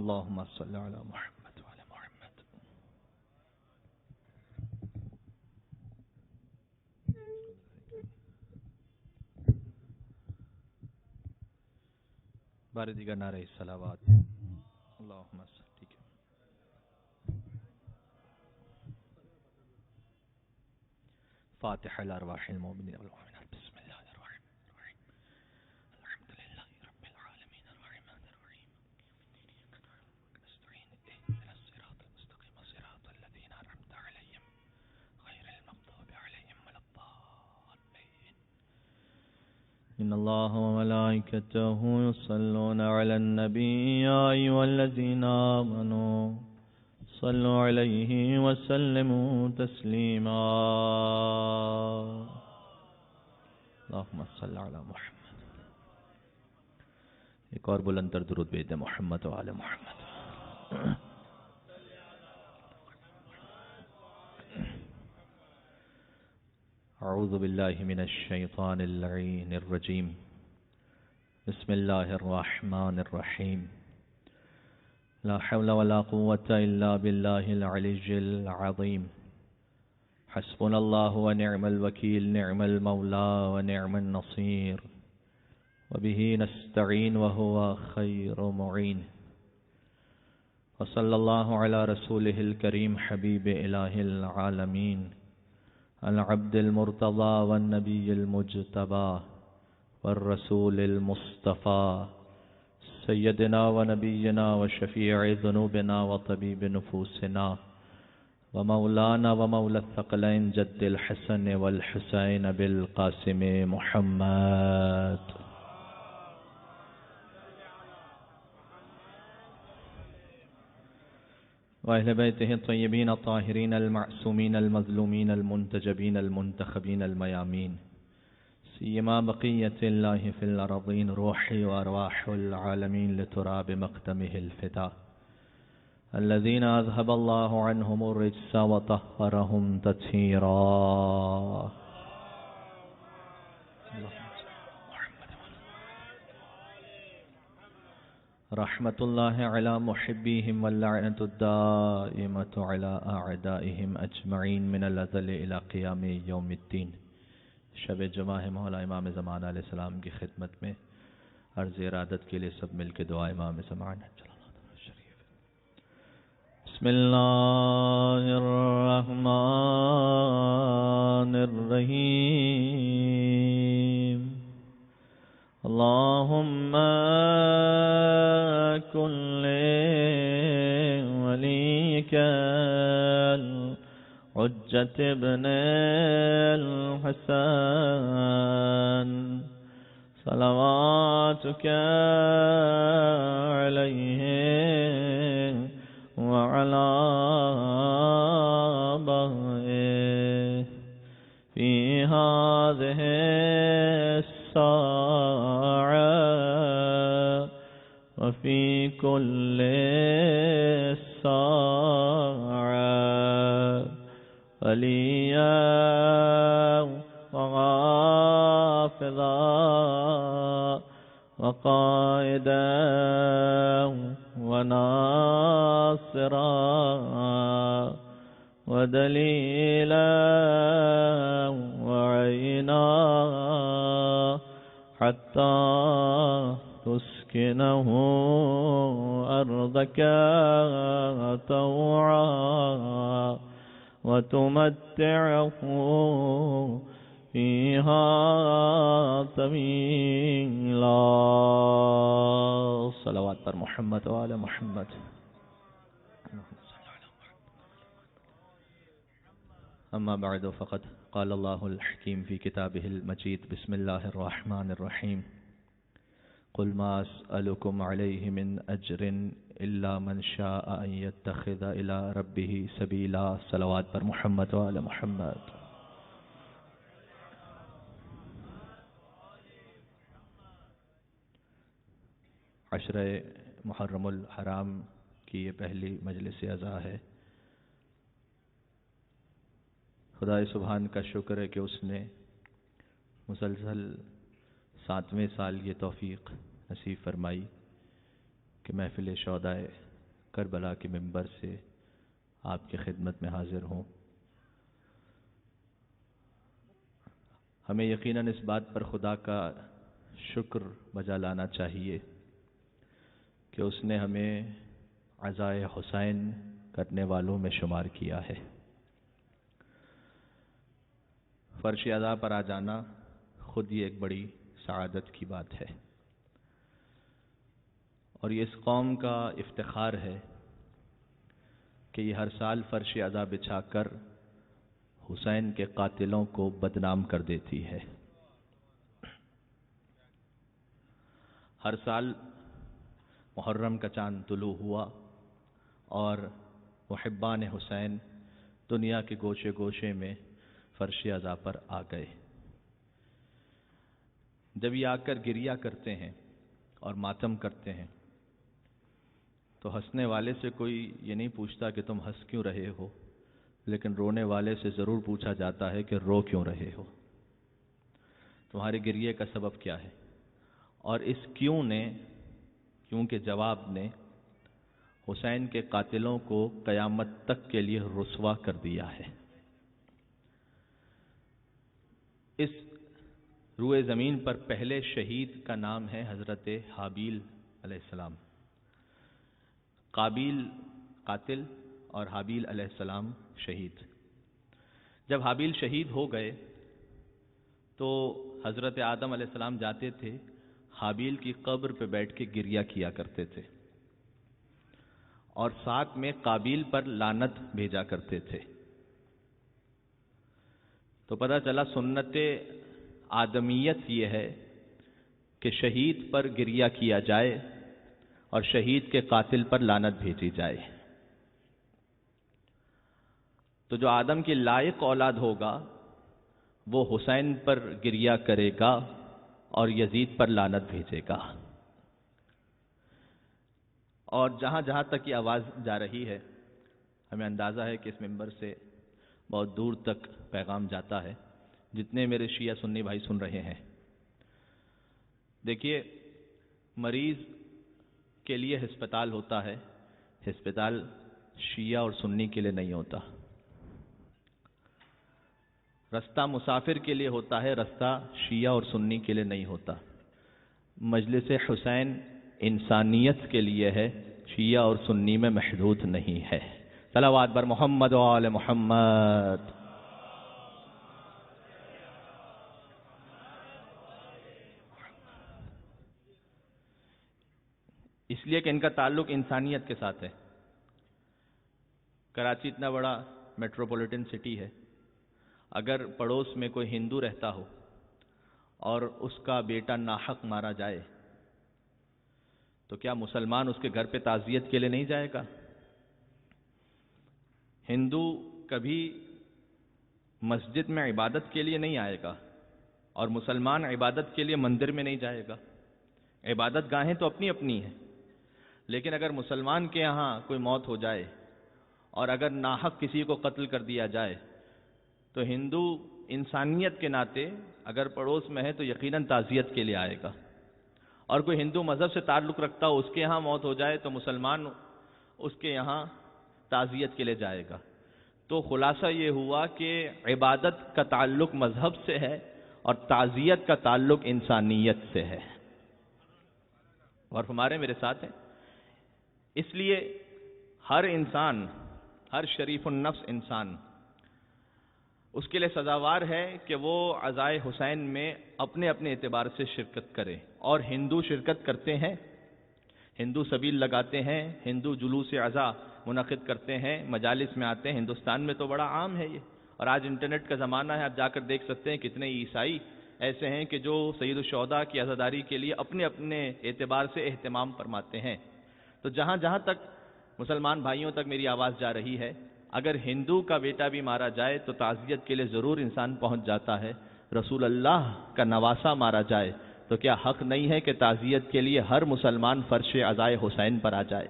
اللهم صل على محمد وعلى محمد. بار دیگر نعرہ صلوات. اللهم صل. فاتحة الأرواح المؤمنين والمؤمنات. بسم الله الرحمن الرحيم. الحمد لله رب العالمين الرحمن الرحيم نستعين اهدنا الصراط المستقيم صراط الذين أنعمت عليهم غير المغضوب عليهم ولا الضالين. إن الله وملائكته يصلون على النبي يا أيها الذين آمنوا صلوا عليه وسلموا تسليما. اللهم صل على محمد. ایک اور بلند تر درود بھیج دیں محمد و آل محمد. اعوذ باللہ من الشیطان اللعین الرجیم. بسم اللہ الرحمن الرحیم. لا حول ولا قوة إلا بالله العلي العظيم. حسبنا الله ونعم الوكيل نعم المولى ونعم النصير وبه نستعين وهو خير معين. وصلى الله على رسوله الكريم حبيب إله العالمين العبد المرتضى والنبي المجتبى والرسول المصطفى سيدنا ونبينا وشفيع ذنوبنا وطبيب نفوسنا ومولانا ومولى الثقلين جد الحسن والحسين بالقاسم محمد وأهل بيته الطيبين الطاهرين المعصومين المظلومين المنتجبين المنتخبين الميامين سيما بقية الله في الأرضين روحي وأرواح العالمين لتراب مقدمه الفداء الذين أذهب الله عنهم الرجس وطهرهم تطهيرا. رحمة الله على محبيهم واللعنة الدائمة على أعدائهم أجمعين من الأزل إلى قيام يوم الدين. شب جمعہ ہے مولا امام زمان علیہ السلام کی خدمت میں عرض ارادت کے لیے سب مل کے دعا امام زمان. بسم اللہ الرحمن الرحیم. اللہم کن ولیک حجت ابن الحسن صلواتك عليه وعلى آبائه في هذه الساعة وفي كل ساعة وليا وحافظا وقائدا وناصرا ودليلا وعينا حتى تسكنه أرضك طوعا وتمتعه فيها طويلا. صلوات پر محمد وعلى محمد. أما بعد فقد قال الله الحكيم في كتابه المجيد. بسم الله الرحمن الرحيم. قل ما أسألكم عليه من أجر إلا من شاء أن يتخذ إلى ربه سبيلا. صلوات پر محمد وعلى محمد. عشرہ محرم الحرام کی یہ پہلی مجلس عزا ہے. خدا سبحان کا شکر ہے کہ اس نے مسلسل 7ویں سال یہ توفیق نصیب فرمائی کہ محفل شہدائے کربلا کے منبر سے آپ کی خدمت میں حاضر ہوں۔ ہمیں یقیناً اس بات پر خدا کا شکر بجا لانا چاہیے کہ اس نے ہمیں عزائے حسین کرنے والوں میں شمار کیا ہے۔ فرش عزا پر آ جانا خود ہی ایک بڑی سعادت کی بات ہے، اور یہ اس قوم کا افتخار ہے کہ یہ ہر سال فرش عزا بچھا کر حسین کے قاتلوں کو بدنام کر دیتی ہے۔ ہر سال محرم کا چاند طلوع ہوا اور محبان حسین دنیا کے گوشے گوشے میں فرش عزا پر آ گئے۔ جب یہ آ کر گریہ کرتے ہیں اور ماتم کرتے ہیں تو ہنسنے والے سے کوئی یہ نہیں پوچھتا کہ تم ہنس کیوں رہے ہو، لیکن رونے والے سے ضرور پوچھا جاتا ہے کہ رو کیوں رہے ہو، تمہارے گریے کا سبب کیا ہے؟ اور اس کیوں کے جواب نے حسین کے قاتلوں کو قیامت تک کے لیے رسوا کر دیا ہے۔ اس روئے زمین پر پہلے شہید کا نام ہے حضرت حابیل علیہ السلام۔ قابیل قاتل اور حابیل علیہ السلام شہید۔ جب حابیل شہید ہو گئے تو حضرت آدم علیہ السلام جاتے تھے، حابیل کی قبر پہ بیٹھ کے گریہ کیا کرتے تھے اور ساتھ میں قابیل پر لعنت بھیجا کرتے تھے۔ تو پتہ چلا سنت آدمیت یہ ہے کہ شہید پر گریہ کیا جائے اور شہید کے قاتل پر لعنت بھیجی جائے۔ تو جو آدم کی لائق اولاد ہوگا وہ حسین پر گریہ کرے گا اور یزید پر لعنت بھیجے گا۔ اور جہاں جہاں تک یہ آواز جا رہی ہے، ہمیں اندازہ ہے کہ اس منبر سے بہت دور تک پیغام جاتا ہے۔ جتنے میرے شیعہ سنی بھائی سن رہے ہیں، دیکھیے، مریض کے لیے ہسپتال ہوتا ہے، ہسپتال شیعہ اور سنی کے لیے نہیں ہوتا۔ رستہ مسافر کے لیے ہوتا ہے، رستہ شیعہ اور سنی کے لیے نہیں ہوتا۔ مجلس حسین انسانیت کے لیے ہے، شیعہ اور سنی میں محدود نہیں ہے۔ صلوات بر محمد و آل محمد۔ اس لیے کہ ان کا تعلق انسانیت کے ساتھ ہے۔ کراچی اتنا بڑا میٹروپولیٹن سٹی ہے، اگر پڑوس میں کوئی ہندو رہتا ہو اور اس کا بیٹا ناحق مارا جائے تو کیا مسلمان اس کے گھر پہ تعزیت کے لیے نہیں جائے گا؟ ہندو کبھی مسجد میں عبادت کے لیے نہیں آئے گا اور مسلمان عبادت کے لیے مندر میں نہیں جائے گا۔ عبادت گاہیں تو اپنی اپنی ہیں، لیکن اگر مسلمان کے یہاں کوئی موت ہو جائے اور اگر ناحق کسی کو قتل کر دیا جائے تو ہندو انسانیت کے ناطے اگر پڑوس میں ہے تو یقیناً تعزیت کے لیے آئے گا، اور کوئی ہندو مذہب سے تعلق رکھتا ہو اس کے یہاں موت ہو جائے تو مسلمان اس کے یہاں تعزیت کے لیے جائے گا۔ تو خلاصہ یہ ہوا کہ عبادت کا تعلق مذہب سے ہے اور تعزیت کا تعلق انسانیت سے ہے۔ اور ہمارے میرے ساتھ ہیں، اس لیے ہر انسان، ہر شریف النفس انسان، اس کے لیے سزاوار ہے کہ وہ عزائے حسین میں اپنے اپنے اعتبار سے شرکت کرے۔ اور ہندو شرکت کرتے ہیں، ہندو سبیل لگاتے ہیں، ہندو جلوس عزا منعقد کرتے ہیں، مجالس میں آتے ہیں۔ ہندوستان میں تو بڑا عام ہے یہ، اور آج انٹرنیٹ کا زمانہ ہے، آپ جا کر دیکھ سکتے ہیں کتنے عیسائی ایسے ہیں کہ جو سید الشہداء کی عزاداری کے لیے اپنے اپنے اعتبار سے اہتمام فرماتے ہیں۔ تو جہاں جہاں تک مسلمان بھائیوں تک میری آواز جا رہی ہے، اگر ہندو کا بیٹا بھی مارا جائے تو تعزیت کے لیے ضرور انسان پہنچ جاتا ہے۔ رسول اللہ کا نواسہ مارا جائے تو کیا حق نہیں ہے کہ تعزیت کے لیے ہر مسلمان فرش عزائے حسین پر آ جائے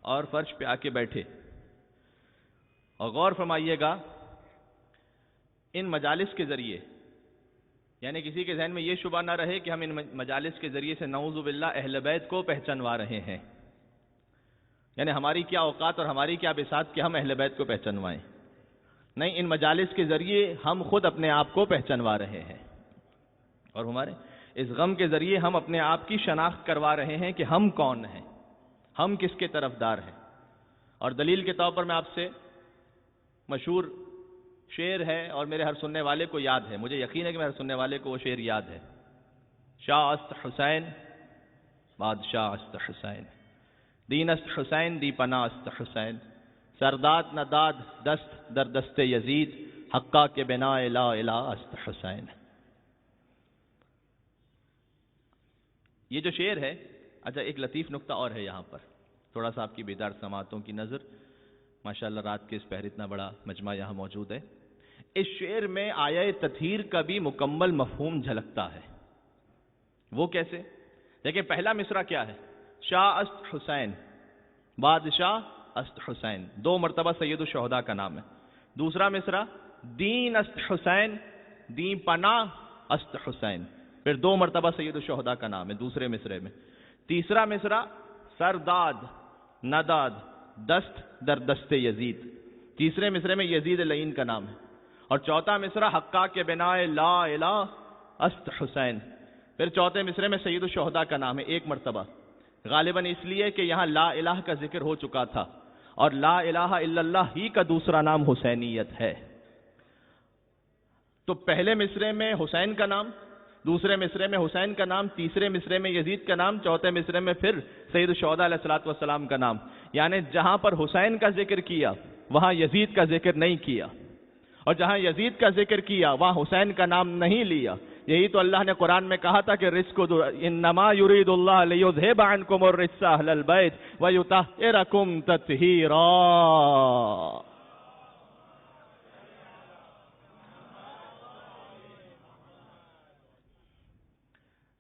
اور فرش پہ آ کے بیٹھے؟ اور غور فرمائیے گا، ان مجالس کے ذریعے، یعنی کسی کے ذہن میں یہ شبہ نہ رہے کہ ہم ان مجالس کے ذریعے سے نعوذ باللہ اہل بیت کو پہچانوا رہے ہیں۔ یعنی ہماری کیا اوقات اور ہماری کیا بساط کہ ہم اہل بیت کو پہچنوائیں. نہیں، ان مجالس کے ذریعے ہم خود اپنے آپ کو پہچنوا رہے ہیں، اور ہمارے اس غم کے ذریعے ہم اپنے آپ کی شناخت کروا رہے ہیں کہ ہم کون ہیں، ہم کس کے طرفدار ہیں. اور دلیل کے طور پر میں آپ سے مشہور شعر ہے اور میرے ہر سننے والے کو یاد ہے، مجھے یقین ہے کہ میرے ہر سننے والے کو وہ شعر یاد ہے. شاہ است حسین بادشاہ است حسین، دین است حسین دی پناہ است حسین، سرداد نداد دست در دست یزید، حقا کے بنا لا الہ است حسین. یہ جو شعر ہے، اچھا ایک لطیف نکتہ اور ہے یہاں پر، تھوڑا سا آپ کی بیدار سماعتوں کی نظر. ماشاءاللہ رات کے اس پہر اتنا بڑا مجمع یہاں موجود ہے. اس شعر میں آیہ تطہیر کا بھی مکمل مفہوم جھلکتا ہے. وہ کیسے؟ دیکھیں پہلا مصرع کیا ہے؟ شاہ است حسین بادشاہ است حسین، 2 مرتبہ سید الشہداء کا نام ہے. دوسرا مصرع دین است حسین دین پناہ است حسین، پھر 2 مرتبہ سید الشہداء کا نام ہے دوسرے مصرع میں. تیسرا مصرع سرداد نداد دست در دست یزید، تیسرے مصرع میں یزید لعین کا نام ہے. اور چوتھا مصرع حقا کے بنا لا الہ است حسین، پھر چوتھے مصرع میں سید الشہداء کا نام ہے 1 مرتبہ. غالباً اس لیے کہ یہاں لا الہ کا ذکر ہو چکا تھا، اور لا الہ الا اللہ ہی کا دوسرا نام حسینیت ہے. تو پہلے مصرع میں حسین کا نام، دوسرے مصرع میں حسین کا نام، تیسرے مصرع میں یزید کا نام، چوتھے مصرع میں پھر سید الشہداء علیہ الصلوۃ والسلام کا نام. یعنی جہاں پر حسین کا ذکر کیا وہاں یزید کا ذکر نہیں کیا، اور جہاں یزید کا ذکر کیا وہاں حسین کا نام نہیں لیا. یہی تو اللہ نے قرآن میں کہا تھا کہ رزق انما یرید اللہ لیذھب عنکم الرجس اہل البیت ویطہرکم تطہیرا.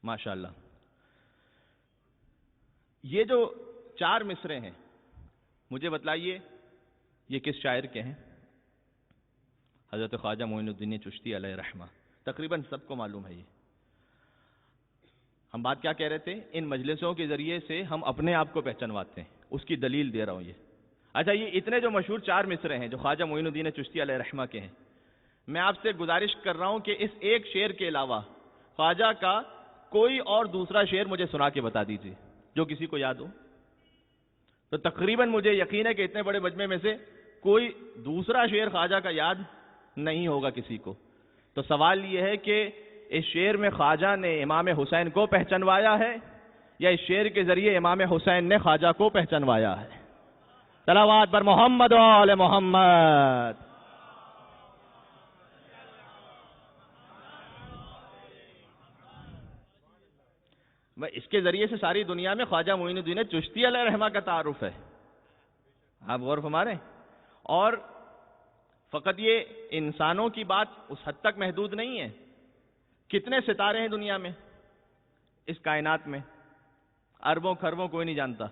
ماشاءاللہ. یہ جو 4 مصرے ہیں مجھے بتلائیے یہ کس شاعر کے ہیں؟ حضرت خواجہ معین الدین چشتی علیہ رحمہ. تقریباً سب کو معلوم ہے. یہ ہم بات کیا کہہ رہے تھے؟ ان مجلسوں کے ذریعے سے ہم اپنے آپ کو پہچنواتے ہیں، اس کی دلیل دے رہا ہوں. یہ اچھا، یہ اتنے جو مشہور 4 مصرے ہیں جو خواجہ معین الدین چشتی علیہ رحمہ کے ہیں، میں آپ سے گزارش کر رہا ہوں کہ اس ایک شعر کے علاوہ خواجہ کا کوئی اور دوسرا شعر مجھے سنا کے بتا دیجیے جو کسی کو یاد ہو. تو تقریباً مجھے یقین ہے کہ اتنے بڑے مجمع میں سے کوئی دوسرا شعر خواجہ کا یاد نہیں ہوگا کسی کو. تو سوال یہ ہے کہ اس شعر میں خواجہ نے امام حسین کو پہچنوایا ہے یا اس شعر کے ذریعے امام حسین نے خواجہ کو پہچنوایا ہے؟ صلوات بر محمد و آل محمد. اس کے ذریعے سے ساری دنیا میں خواجہ معین الدین چشتی علیہ رحمہ کا تعارف ہے. آپ غور فرمائیں. اور فقط یہ انسانوں کی بات اس حد تک محدود نہیں ہے. کتنے ستارے ہیں دنیا میں، اس کائنات میں؟ اربوں خربوں کوئی نہیں جانتا.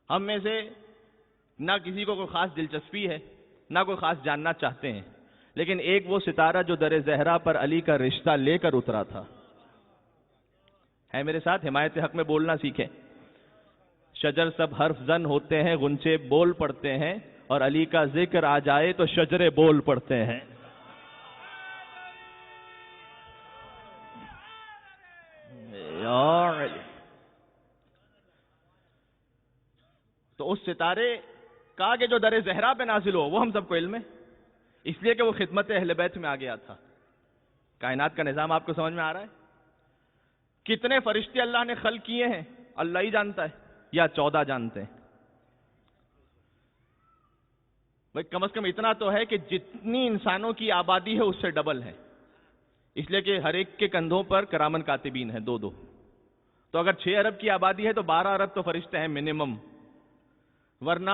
ہم میں سے نہ کسی کو کوئی خاص دلچسپی ہے نہ کوئی خاص جاننا چاہتے ہیں، لیکن ایک وہ ستارہ جو در زہرا پر علی کا رشتہ لے کر اترا تھا. ہے میرے ساتھ؟ حمایت حق میں بولنا سیکھیں. شجر سب حرف زن ہوتے ہیں، غنچے بول پڑتے ہیں، اور علی کا ذکر آ جائے تو شجرے بول پڑتے ہیں. تو اس ستارے کا کہ جو در زہرا پہ نازل ہو وہ ہم سب کو علم ہے، اس لیے کہ وہ خدمت اہل بیت میں آ گیا تھا. کائنات کا نظام آپ کو سمجھ میں آ رہا ہے؟ کتنے فرشتے اللہ نے خلق کیے ہیں اللہ ہی جانتا ہے، یا 14 جانتے ہیں. بھائی کم از کم اتنا تو ہے کہ جتنی انسانوں کی آبادی ہے اس سے ڈبل ہے، اس لیے کہ ہر ایک کے کندھوں پر کرامن کاتبین ہیں 2-2. تو اگر 6 ارب کی آبادی ہے تو 12 ارب تو فرشتے ہیں منیمم. ورنہ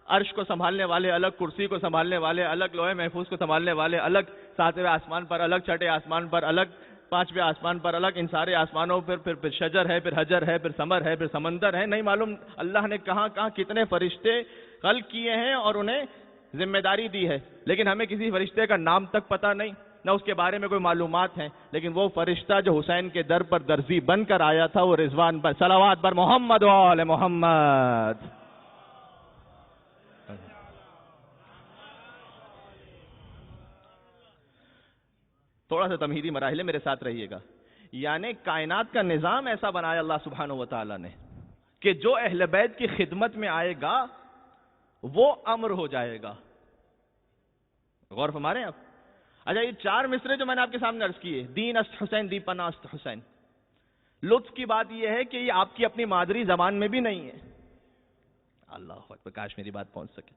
عرش کو سنبھالنے والے الگ، کرسی کو سنبھالنے والے الگ، لوح محفوظ کو سنبھالنے والے الگ، 7ویں آسمان پر الگ، 6ٹھے آسمان پر الگ، 5ویں آسمان پر الگ. ان سارے آسمانوں پر پھر شجر ہے، پھر حجر ہے، پھر سمر ہے، پھر سمندر ہے. نہیں معلوم اللہ نے کہاں کہاں کتنے فرشتے خلق کیے ہیں اور انہیں ذمہ داری دی ہے. لیکن ہمیں کسی فرشتے کا نام تک پتہ نہیں، نہ اس کے بارے میں کوئی معلومات ہیں. لیکن وہ فرشتہ جو حسین کے در پر درزی بن کر آیا تھا وہ رضوان پر. صلوات بر محمد و آل محمد. تھوڑا سا تمہیدی مراحل ہے، میرے ساتھ رہیے گا. یعنی کائنات کا نظام ایسا بنایا اللہ سبحانہ و تعالیٰ نے کہ جو اہل بیت کی خدمت میں آئے گا وہ امر ہو جائے گا. غور فرما رہے ہیں آپ؟ اچھا، یہ 4 مصرے جو میں نے آپ کے سامنے عرض کیے، دین است حسین دی پناہ است حسین، لطف کی بات یہ ہے کہ یہ آپ کی اپنی مادری زبان میں بھی نہیں ہے. اللہ اکبر، کاش میری بات پہنچ سکے.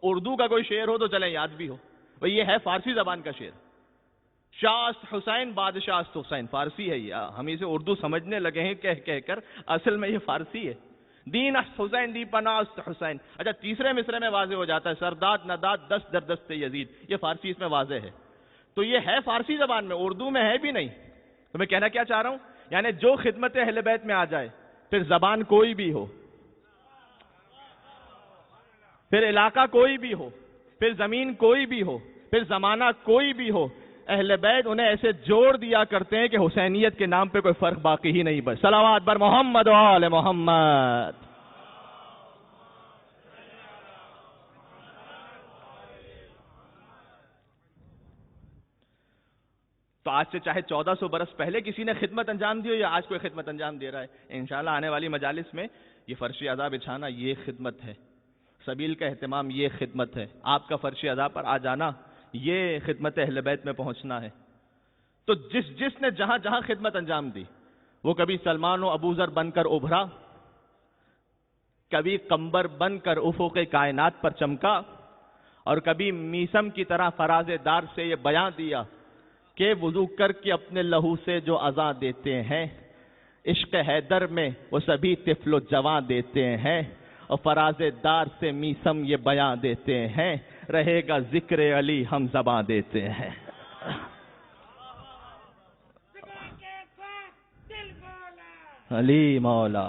اردو کا کوئی شعر ہو تو چلیں یاد بھی ہو، یہ ہے فارسی زبان کا شعر. شاہ است حسین بادشاہ است حسین، فارسی ہے یہ. ہم اسے اردو سمجھنے لگے ہیں کہہ کہہ کر، اصل میں یہ فارسی ہے. دین است حسین دی پناہ است حسین. اچھا، تیسرے مصرے میں واضح ہو جاتا ہے سرداد نداد دست در دست یزید، یہ فارسی اس میں واضح ہے. تو یہ ہے فارسی زبان میں، اردو میں ہے بھی نہیں. تو میں کہنا کیا چاہ رہا ہوں، یعنی جو خدمت اہل بیت میں آ جائے، پھر زبان کوئی بھی ہو، پھر علاقہ کوئی بھی ہو، پھر زمین کوئی بھی ہو، پھر زمانہ کوئی بھی ہو، اہل بیت انہیں ایسے جوڑ دیا کرتے ہیں کہ حسینیت کے نام پہ کوئی فرق باقی ہی نہیں بچ. صلوات بر محمد و آل محمد. تو آج سے چاہے 1400 برس پہلے کسی نے خدمت انجام دی ہو یا آج کوئی خدمت انجام دے رہا ہے، انشاءاللہ آنے والی مجالس میں یہ فرش ادا بچھانا یہ خدمت ہے، سبیل کا اہتمام یہ خدمت ہے، آپ کا فرش ادا پر آ جانا یہ خدمت اہل بیت میں پہنچنا ہے. تو جس نے جہاں جہاں خدمت انجام دی، وہ کبھی سلمان و ابوذر بن کر ابھرا، کبھی قمبر بن کر افق کائنات پر چمکا، اور کبھی میسم کی طرح فراز دار سے یہ بیان دیا کہ وضو کر کے اپنے لہو سے جو اذاں دیتے ہیں، عشق حیدر میں وہ سبھی طفل و جواں دیتے ہیں، اور فراز دار سے میسم یہ بیان دیتے ہیں، رہے گا ذکر علی ہم زباں دیتے ہیں. علی مولا،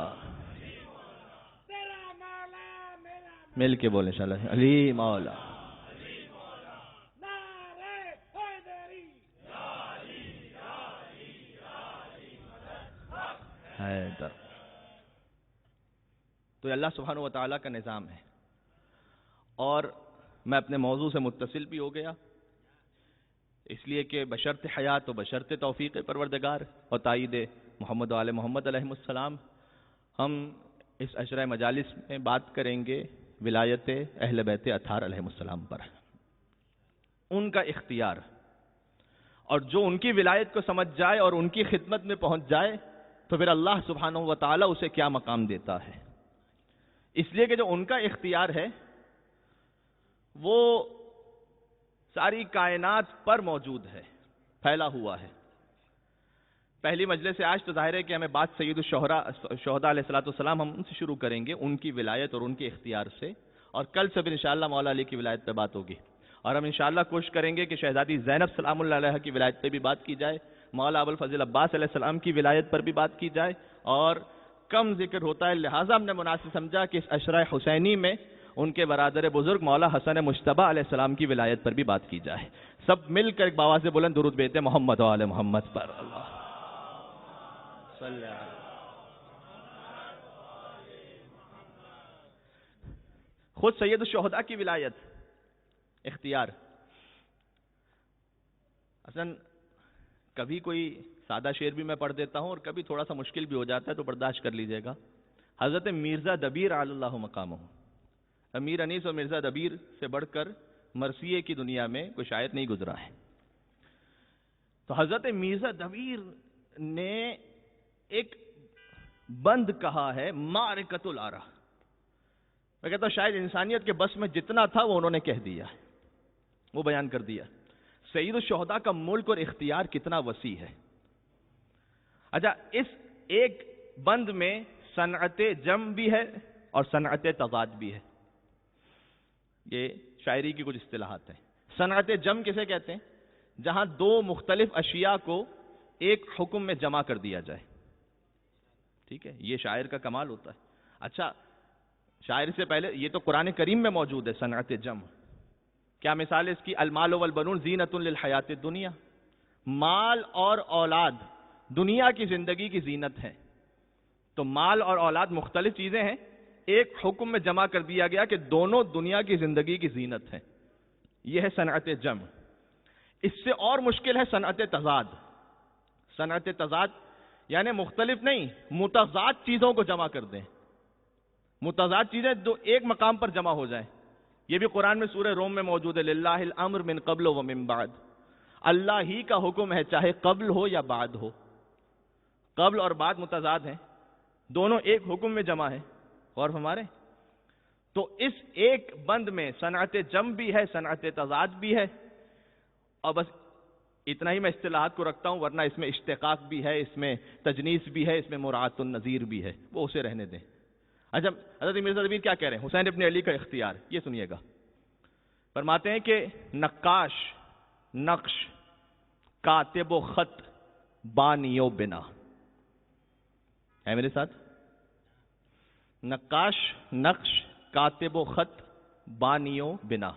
مل کے بولیں انشاءاللہ، علی مولا. حیدر. تو یہ اللہ سبحانہ و تعالیٰ کا نظام ہے. اور میں اپنے موضوع سے متصل بھی ہو گیا، اس لیے کہ بشرط حیات و بشرط توفیق پروردگار اور تائید محمد و آل محمد علیہ السلام، ہم اس عشرہ مجالس میں بات کریں گے ولایت اہل بیت اطہار علیہ السلام پر، ان کا اختیار، اور جو ان کی ولایت کو سمجھ جائے اور ان کی خدمت میں پہنچ جائے تو پھر اللہ سبحانہ و تعالیٰ اسے کیا مقام دیتا ہے. اس لیے کہ جو ان کا اختیار ہے وہ ساری کائنات پر موجود ہے، پھیلا ہوا ہے. پہلی مجلس سے آج تو ظاہر ہے کہ ہمیں بات سید الشہداء علیہ السلام ہم ان سے شروع کریں گے، ان کی ولایت اور ان کے اختیار سے، اور کل سے بھی انشاءاللہ مولا علی کی ولایت پہ بات ہوگی. اور ہم انشاءاللہ کوشش کریں گے کہ شہزادی زینب سلام اللہ علیہ کی ولایت پہ بھی بات کی جائے، مولا ابو الفضل عباس علیہ السلام کی ولایت پر بھی بات کی جائے، اور کم ذکر ہوتا ہے لہٰذا ہم نے مناسب سمجھا کہ اس عشرہ حسینی میں ان کے برادر بزرگ مولا حسن مجتبیٰ علیہ السلام کی ولایت پر بھی بات کی جائے. سب مل کر ایک بآواز بلند درود بھیجتے ہیں محمد و آل محمد پر. اللہ صلی اللہ. خود سید الشہداء کی ولایت، اختیار. اصلا کبھی کوئی سادہ شعر بھی میں پڑھ دیتا ہوں اور کبھی تھوڑا سا مشکل بھی ہو جاتا ہے تو برداشت کر لیجئے گا. حضرت مرزا دبیر علی اللہ مقامہ، امیر انیس اور مرزا دبیر سے بڑھ کر مرثیے کی دنیا میں کوئی شاعر نہیں گزرا ہے. تو حضرت مرزا دبیر نے ایک بند کہا ہے معرکۃ الارا. میں کہتا ہوں شاید انسانیت کے بس میں جتنا تھا وہ انہوں نے کہہ دیا، وہ بیان کر دیا. سید الشہداء کا ملک اور اختیار کتنا وسیع ہے. اچھا، اس ایک بند میں صنعت جم بھی ہے اور صنعت تضاد بھی ہے. یہ شاعری کی کچھ اصطلاحات ہیں. صنعت جم کسے کہتے ہیں؟ جہاں دو مختلف اشیاء کو ایک حکم میں جمع کر دیا جائے. ٹھیک ہے، یہ شاعر کا کمال ہوتا ہے. اچھا، شاعر سے پہلے یہ تو قرآن کریم میں موجود ہے صنعت جم. کیا مثال ہے اس کی؟ المال والبنون زینت للحیات الدنیا. مال اور اولاد دنیا کی زندگی کی زینت ہے. تو مال اور اولاد مختلف چیزیں ہیں، ایک حکم میں جمع کر دیا گیا کہ دونوں دنیا کی زندگی کی زینت ہیں. یہ ہے صنعت جم. اس سے اور مشکل ہے صنعت تضاد. صنعت تضاد یعنی مختلف نہیں، متضاد چیزوں کو جمع کر دیں. متضاد چیزیں دو ایک مقام پر جمع ہو جائیں. یہ بھی قرآن میں سورہ روم میں موجود ہے. للہ الامر من قبل و من بعد. اللہ ہی کا حکم ہے چاہے قبل ہو یا بعد ہو. قبل اور بعد متضاد ہیں، دونوں ایک حکم میں جمع ہیں. اور ہمارے تو اس ایک بند میں صنعت جم بھی ہے، صنعت تضاد بھی ہے. اور بس اتنا ہی میں اصطلاحات کو رکھتا ہوں، ورنہ اس میں اشتقاق بھی ہے، اس میں تجنیس بھی ہے، اس میں مراعات النظیر بھی ہے، وہ اسے رہنے دیں. اچھا حضرت مرزا ضبیر کیا کہہ رہے ہیں؟ حسین ابن علی کا اختیار یہ سنیے گا. فرماتے ہیں کہ نقاش، نقش، کاتب و خط، بانی و بنا. ہے میرے ساتھ؟ نقاش، نقش، کاتب و خط، بانی و بنا.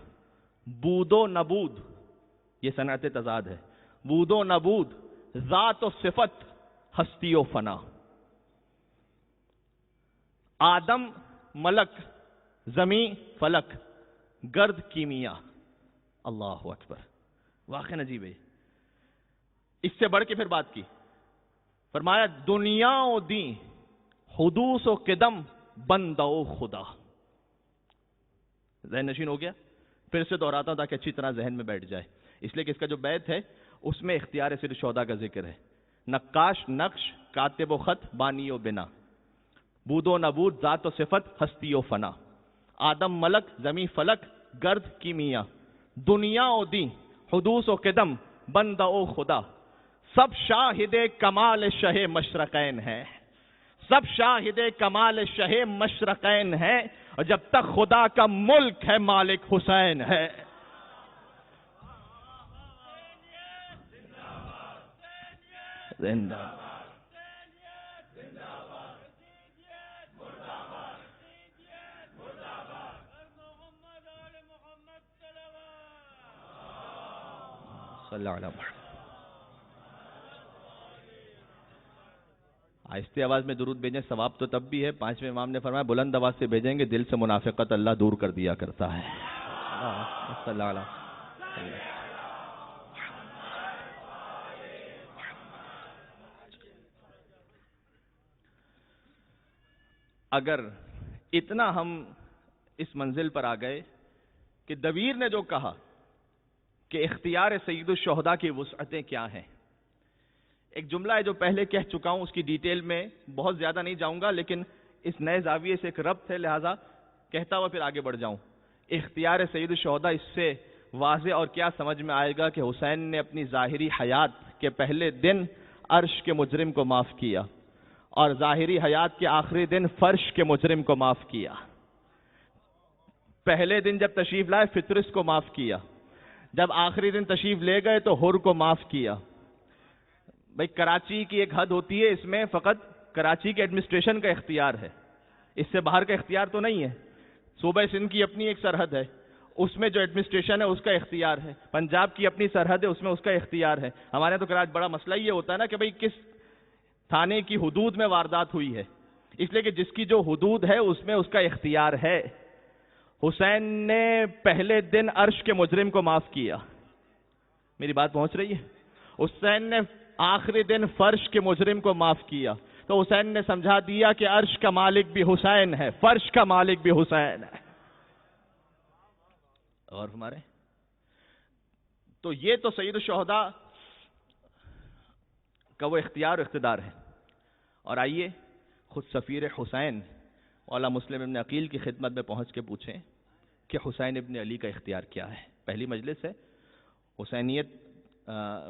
بود و نبود یہ صنعت تضاد ہے. بود و نبود، ذات و صفت، ہستی و فنا. آدم ملک، زمیں فلک، گرد کیمیا. اللہ اکبر، واقعی عجیب ہے. اس سے بڑھ کے پھر بات کی، فرمایا دنیا و دین، حدوث و قدم، بندہ و خدا. ذہن نشین ہو گیا؟ پھر سے دہراتا ہوں تاکہ اچھی طرح ذہن میں بیٹھ جائے. اس لیے کہ اس کا جو بیت ہے اس میں اختیار سر شہداء کا ذکر ہے. نقاش، نقش، کاتب و خط، بانی و بنا. بود و نبود، ذات و صفت، ہستی و فنا. آدم ملک، زمیں فلک، گرد کیمیا. دنیا و دین، حدوث و قدم، بندہ و خدا. سب شاہد کمال شہ مشرقین ہے. سب شاہد کمال شہ مشرقین ہے. اور جب تک خدا کا ملک ہے مالک حسین ہے. زندہ صلی اللہ علیہ وسلم. آہستہ آواز میں درود بھیجیں، ثواب تو تب بھی ہے. پانچویں امام نے فرمایا بلند آواز سے بھیجیں گے دل سے منافقت اللہ دور کر دیا کرتا ہے. صلی اللہ علیہ وسلم. اگر اتنا ہم اس منزل پر آ گئے کہ دبیر نے جو کہا کہ اختیار سید الشہداء کی وسعتیں کیا ہیں، ایک جملہ ہے جو پہلے کہہ چکا ہوں، اس کی ڈیٹیل میں بہت زیادہ نہیں جاؤں گا، لیکن اس نئے زاویے سے ایک ربط ہے، لہٰذا کہتا ہوا پھر آگے بڑھ جاؤں. اختیار سید الشہداء، اس سے واضح اور کیا سمجھ میں آئے گا کہ حسین نے اپنی ظاہری حیات کے پہلے دن عرش کے مجرم کو معاف کیا اور ظاہری حیات کے آخری دن فرش کے مجرم کو معاف کیا. پہلے دن جب تشریف لائے فطرس کو معاف کیا، جب آخری دن تشریف لے گئے تو حر کو معاف کیا. بھئی کراچی کی ایک حد ہوتی ہے، اس میں فقط کراچی کے ایڈمنسٹریشن کا اختیار ہے، اس سے باہر کا اختیار تو نہیں ہے. صوبہ سندھ کی اپنی ایک سرحد ہے، اس میں جو ایڈمنسٹریشن ہے اس کا اختیار ہے. پنجاب کی اپنی سرحد ہے، اس میں اس کا اختیار ہے. ہمارے تو کراچی بڑا مسئلہ یہ ہوتا ہے نا کہ بھئی کس تھانے کی حدود میں واردات ہوئی ہے، اس لیے کہ جس کی جو حدود ہے اس میں اس کا اختیار ہے. حسین نے پہلے دن عرش کے مجرم کو معاف کیا. میری بات پہنچ رہی ہے؟ حسین نے آخری دن فرش کے مجرم کو معاف کیا. تو حسین نے سمجھا دیا کہ عرش کا مالک بھی حسین ہے، فرش کا مالک بھی حسین ہے. اور ہمارے تو یہ تو سید الشہداء کا وہ اختیار و اقتدار ہے. اور آئیے خود سفیر حسین مولا مسلم ابن عقیل کی خدمت میں پہنچ کے پوچھیں کہ حسین ابن علی کا اختیار کیا ہے. پہلی مجلس ہے، حسینیت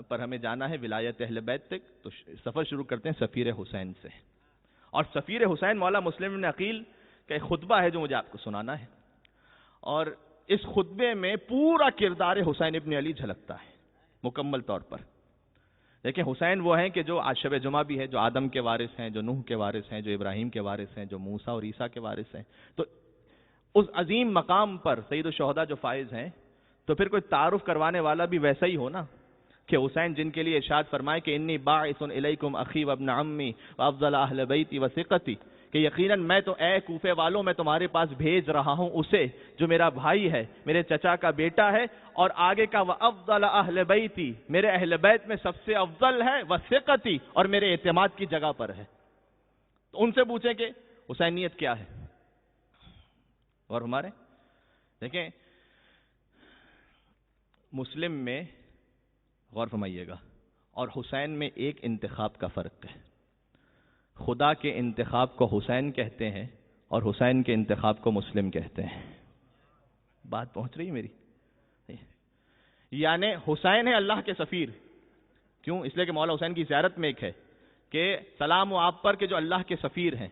پر ہمیں جانا ہے، ولایت اہل بیت تک. تو سفر شروع کرتے ہیں سفیر حسین سے. اور سفیر حسین مولا مسلم ابن عقیل کا ایک خطبہ ہے جو مجھے آپ کو سنانا ہے، اور اس خطبے میں پورا کردار حسین ابن علی جھلکتا ہے مکمل طور پر. دیکھیں حسین وہ ہیں کہ جو آج شب جمعہ بھی ہے، جو آدم کے وارث ہیں، جو نوح کے وارث ہیں، جو ابراہیم کے وارث ہیں، جو موسیٰ اور عیسیٰ کے وارث ہیں. تو اس عظیم مقام پر سید الشہداء جو فائز ہیں، تو پھر کوئی تعارف کروانے والا بھی ویسا ہی ہو نا کہ حسین جن کے لیے ارشاد فرمائے کہ انی باعث الیکم اخی وابن عمی وافضل اہل بیتی وثقتی، کہ کہ یقیناً میں تو اے کوفے والوں میں تمہارے پاس بھیج رہا ہوں اسے جو میرا بھائی ہے، میرے چچا کا بیٹا ہے، اور آگے کا وَأَفْضَلَ أَهْلِ بَيْتِي، میرے اہل بیت میں سب سے افضل ہے، وَثِقَتِي، اور میرے اعتماد کی جگہ پر ہے۔ تو ان سے پوچھیں کہ حسینیت کیا ہے؟ اور ہمارے دیکھیں مسلم میں غور فرمائیے گا اور حسین میں ایک انتخاب کا فرق ہے۔ خدا کے انتخاب کو حسین کہتے ہیں اور حسین کے انتخاب کو مسلم کہتے ہیں۔ بات پہنچ رہی ہے میری؟ یعنی حسین ہے اللہ کے سفیر، کیوں؟ اس لیے کہ مولا حسین کی زیارت میں ایک ہے کہ سلام و آپ پر کہ جو اللہ کے سفیر ہیں،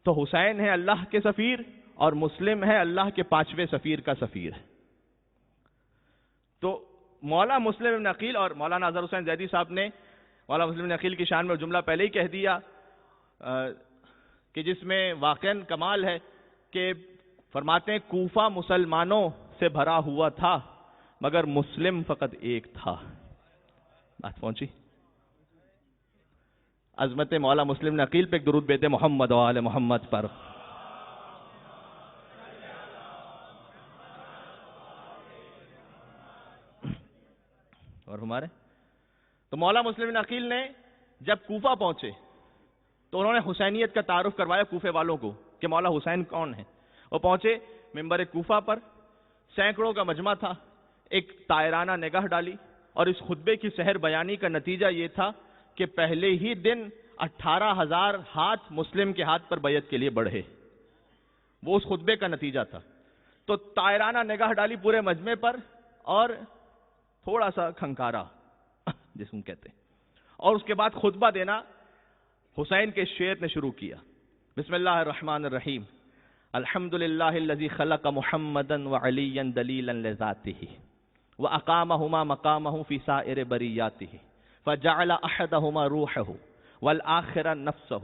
تو حسین ہے اللہ کے سفیر اور مسلم ہے اللہ کے 5ویں سفیر کا سفیر۔ تو مولا مسلم بن عقیل اور مولانا اظہر حسین زیدی صاحب نے مولا مسلم بن عقیل کی شان میں جملہ پہلے ہی کہہ دیا کہ جس میں واقعاً کمال ہے کہ فرماتے ہیں کوفہ مسلمانوں سے بھرا ہوا تھا مگر مسلم فقط ایک تھا۔ بات پہنچی؟ عظمت مولا مسلم بن عقیل پہ ایک درود بیتے محمد و آل محمد پر۔ اور ہمارے تو مولا مسلم بن عقیل نے جب کوفہ پہنچے تو انہوں نے حسینیت کا تعارف کروایا کوفے والوں کو کہ مولا حسین کون ہے۔ وہ پہنچے منبر کوفہ پر، سینکڑوں کا مجمع تھا، ایک طائرانہ نگاہ ڈالی اور اس خطبے کی سحر بیانی کا نتیجہ یہ تھا کہ پہلے ہی دن 18,000 ہاتھ مسلم کے ہاتھ پر بیعت کے لیے بڑھے۔ وہ اس خطبے کا نتیجہ تھا۔ تو طائرانہ نگاہ ڈالی پورے مجمع پر اور تھوڑا سا کھنکارا جس کو کہتے ہیں، اور اس کے بعد خطبہ دینا حسین کے شعر نے شروع کیا۔ بسم اللہ الرحمن الرحیم، الحمدللہ الذی خلق محمدا وعلیا دلیلا لذاتہ واقامہما مقامہ فی سائر بریاتہ فجعل احدہما روحہ والآخر نفسہ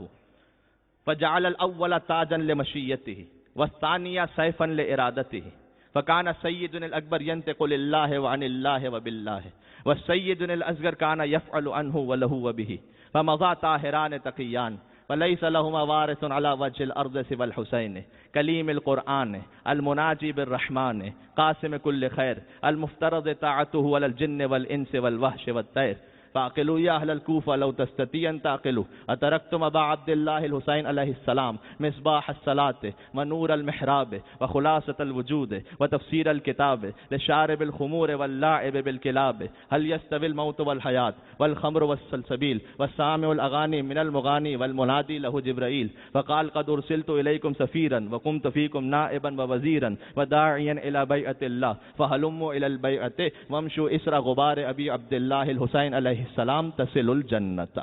فجعل الاول تاجا لمشیتہ والثانیہ سیفا لارادتہ فکان سیدنا الاکبر ینطق للہ وعن اللہ وباللہ والسیدنا الاصغر کان یفعل عنہ ولہ وبہ فمضى طاہران تقیان فلیس لہما وارث علی وجہ الارض سوى الحسین کلیم القرآن المناجی بالرحمن قاسم کل خیر المفترض طاعته علی الجن والانس والوحش والطیر فاقلوا یا اہل الکوفہ لو تستطیع ان تعقلوا اترکتم ابا عبد اللہ الحسین علیہ السلام مصباح الصلاة ونور المحراب وخلاصة الوجود وتفسیر الکتاب لشارب الخمور واللاعب بالکلاب هل يستوي الموت والحیات والخمر والسلسبیل والسامع الاغانی من المغانی والمنادی له جبرائیل فقال قد ارسلت الیکم سفیرا وقمت فیکم نائبا ووزیرا وداعیا الى بیعت اللہ فهلموا الى البیعت وامشوا اسر غبار ابی عبد اللہ الحسین علیہ السلام تصل الجنت۔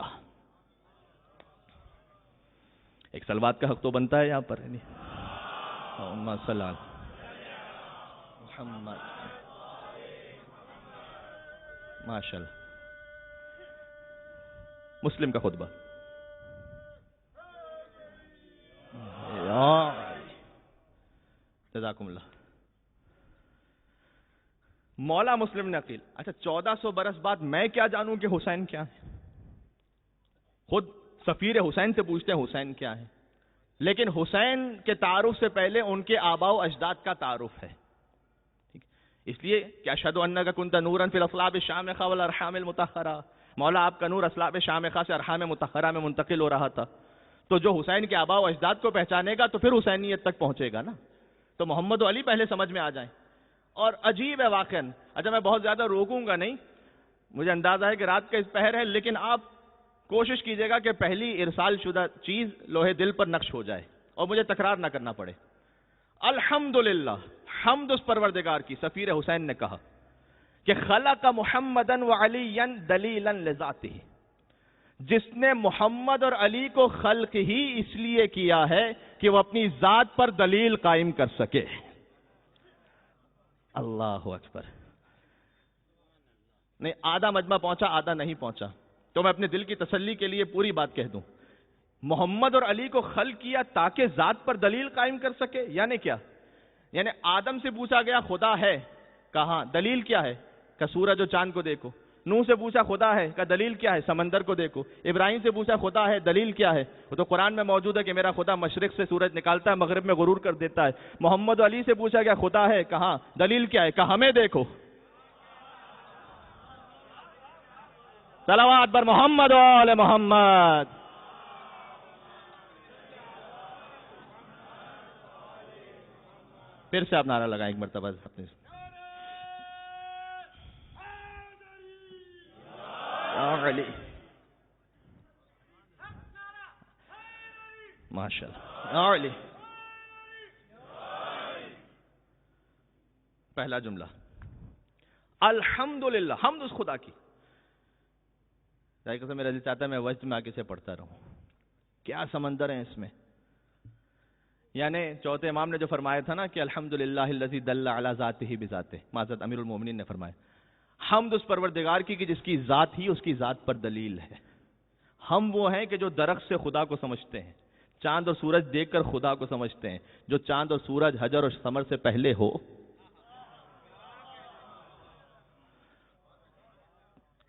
ایک صلوات کا حق تو بنتا ہے یہاں پر، اللہم صل علی محمد۔ ماشاءاللہ مسلم کا خطبہ، جزاکم اللہ۔ مولا مسلم نے عقیل، اچھا 1400 برس بعد میں کیا جانوں کہ حسین کیا ہے؟ خود سفیر حسین سے پوچھتے ہیں حسین کیا ہے، لیکن حسین کے تعارف سے پہلے ان کے آباء و اجداد کا تعارف ہے۔ اس لیے کہ اشہد انک کنت نورا فی الاصلاب الشامخہ والارحام المطہرہ، مولا آپ کا نور اصلاب شامخہ سے ارحام مطہرہ میں منتقل ہو رہا تھا، تو جو حسین کے آباء و اجداد کو پہچانے گا تو پھر حسینیت تک پہنچے گا نا۔ تو محمد و علی پہلے سمجھ میں آ جائیں۔ اور عجیب ہے واقعاً، اچھا میں بہت زیادہ روکوں گا نہیں، مجھے اندازہ ہے کہ رات کا اس پہر ہے، لیکن آپ کوشش کیجئے گا کہ پہلی ارسال شدہ چیز لوہے دل پر نقش ہو جائے اور مجھے تکرار نہ کرنا پڑے۔ الحمدللہ، حمد اس پروردگار کی، سفیر حسین نے کہا کہ خلق محمدًا وعليًا دلیلا لذاتہ، جس نے محمد اور علی کو خلق ہی اس لیے کیا ہے کہ وہ اپنی ذات پر دلیل قائم کر سکے۔ اللہ اکبر۔ نہیں، آدھا مجمع پہنچا آدھا نہیں پہنچا، تو میں اپنے دل کی تسلی کے لیے پوری بات کہہ دوں۔ محمد اور علی کو خلق کیا تاکہ ذات پر دلیل قائم کر سکے، یعنی کیا؟ یعنی آدم سے پوچھا گیا خدا ہے کہاں، دلیل کیا ہے کہ سورج و چاند کو دیکھو، نوح سے پوچھا خدا ہے، کہا دلیل کیا ہے؟ سمندر کو دیکھو۔ ابراہیم سے پوچھا خدا ہے، دلیل کیا ہے؟ وہ تو قرآن میں موجود ہے کہ میرا خدا مشرق سے سورج نکالتا ہے، مغرب میں غرور کر دیتا ہے۔ محمد علی سے پوچھا کیا خدا ہے؟ کہاں، دلیل کیا ہے؟ کہا ہمیں دیکھو۔ صلوات بر محمد و آل محمد۔ پھر سے آپ نعرہ لگائیں ایک مرتبہ اپنے علی، ماشاء اللہ علی۔ پہلا جملہ الحمدللہ، حمد اس خدا کی۔ ذائقہ سے میرا دل چاہتا ہے میں وجد میں آگے سے پڑھتا رہوں، کیا سمندر ہیں اس میں۔ یعنی چوتھے امام نے جو فرمایا تھا نا کہ الحمدللہ الذی دل علی ذاتہ بذاتہ، معذرت امیر المومنین نے فرمایا حمد اس پروردگار کی کہ جس کی ذات ہی اس کی ذات پر دلیل ہے۔ ہم وہ ہیں کہ جو درخت سے خدا کو سمجھتے ہیں، چاند اور سورج دیکھ کر خدا کو سمجھتے ہیں۔ جو چاند اور سورج حجر اور ثمر سے پہلے ہو،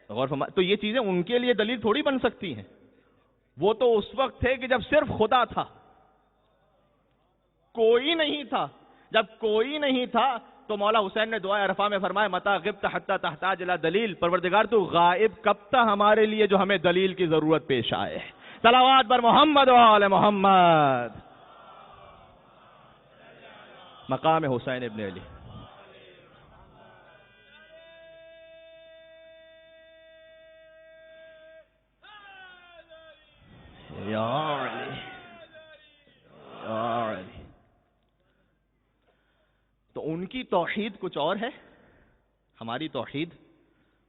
غور فرمائیں، تو یہ چیزیں ان کے لیے دلیل تھوڑی بن سکتی ہیں۔ وہ تو اس وقت تھے کہ جب صرف خدا تھا، کوئی نہیں تھا۔ جب کوئی نہیں تھا تو مولا حسین نے دعا عرفہ میں فرمایا متا غبت حتی تحتاج الی دلیل، پروردگار تو غائب کب تھا ہمارے لیے جو ہمیں دلیل کی ضرورت پیش آئے۔ صلوات بر محمد و آل محمد۔ مقام حسین ابن علی۔ یا علی یا علی۔ تو ان کی توحید کچھ اور ہے، ہماری توحید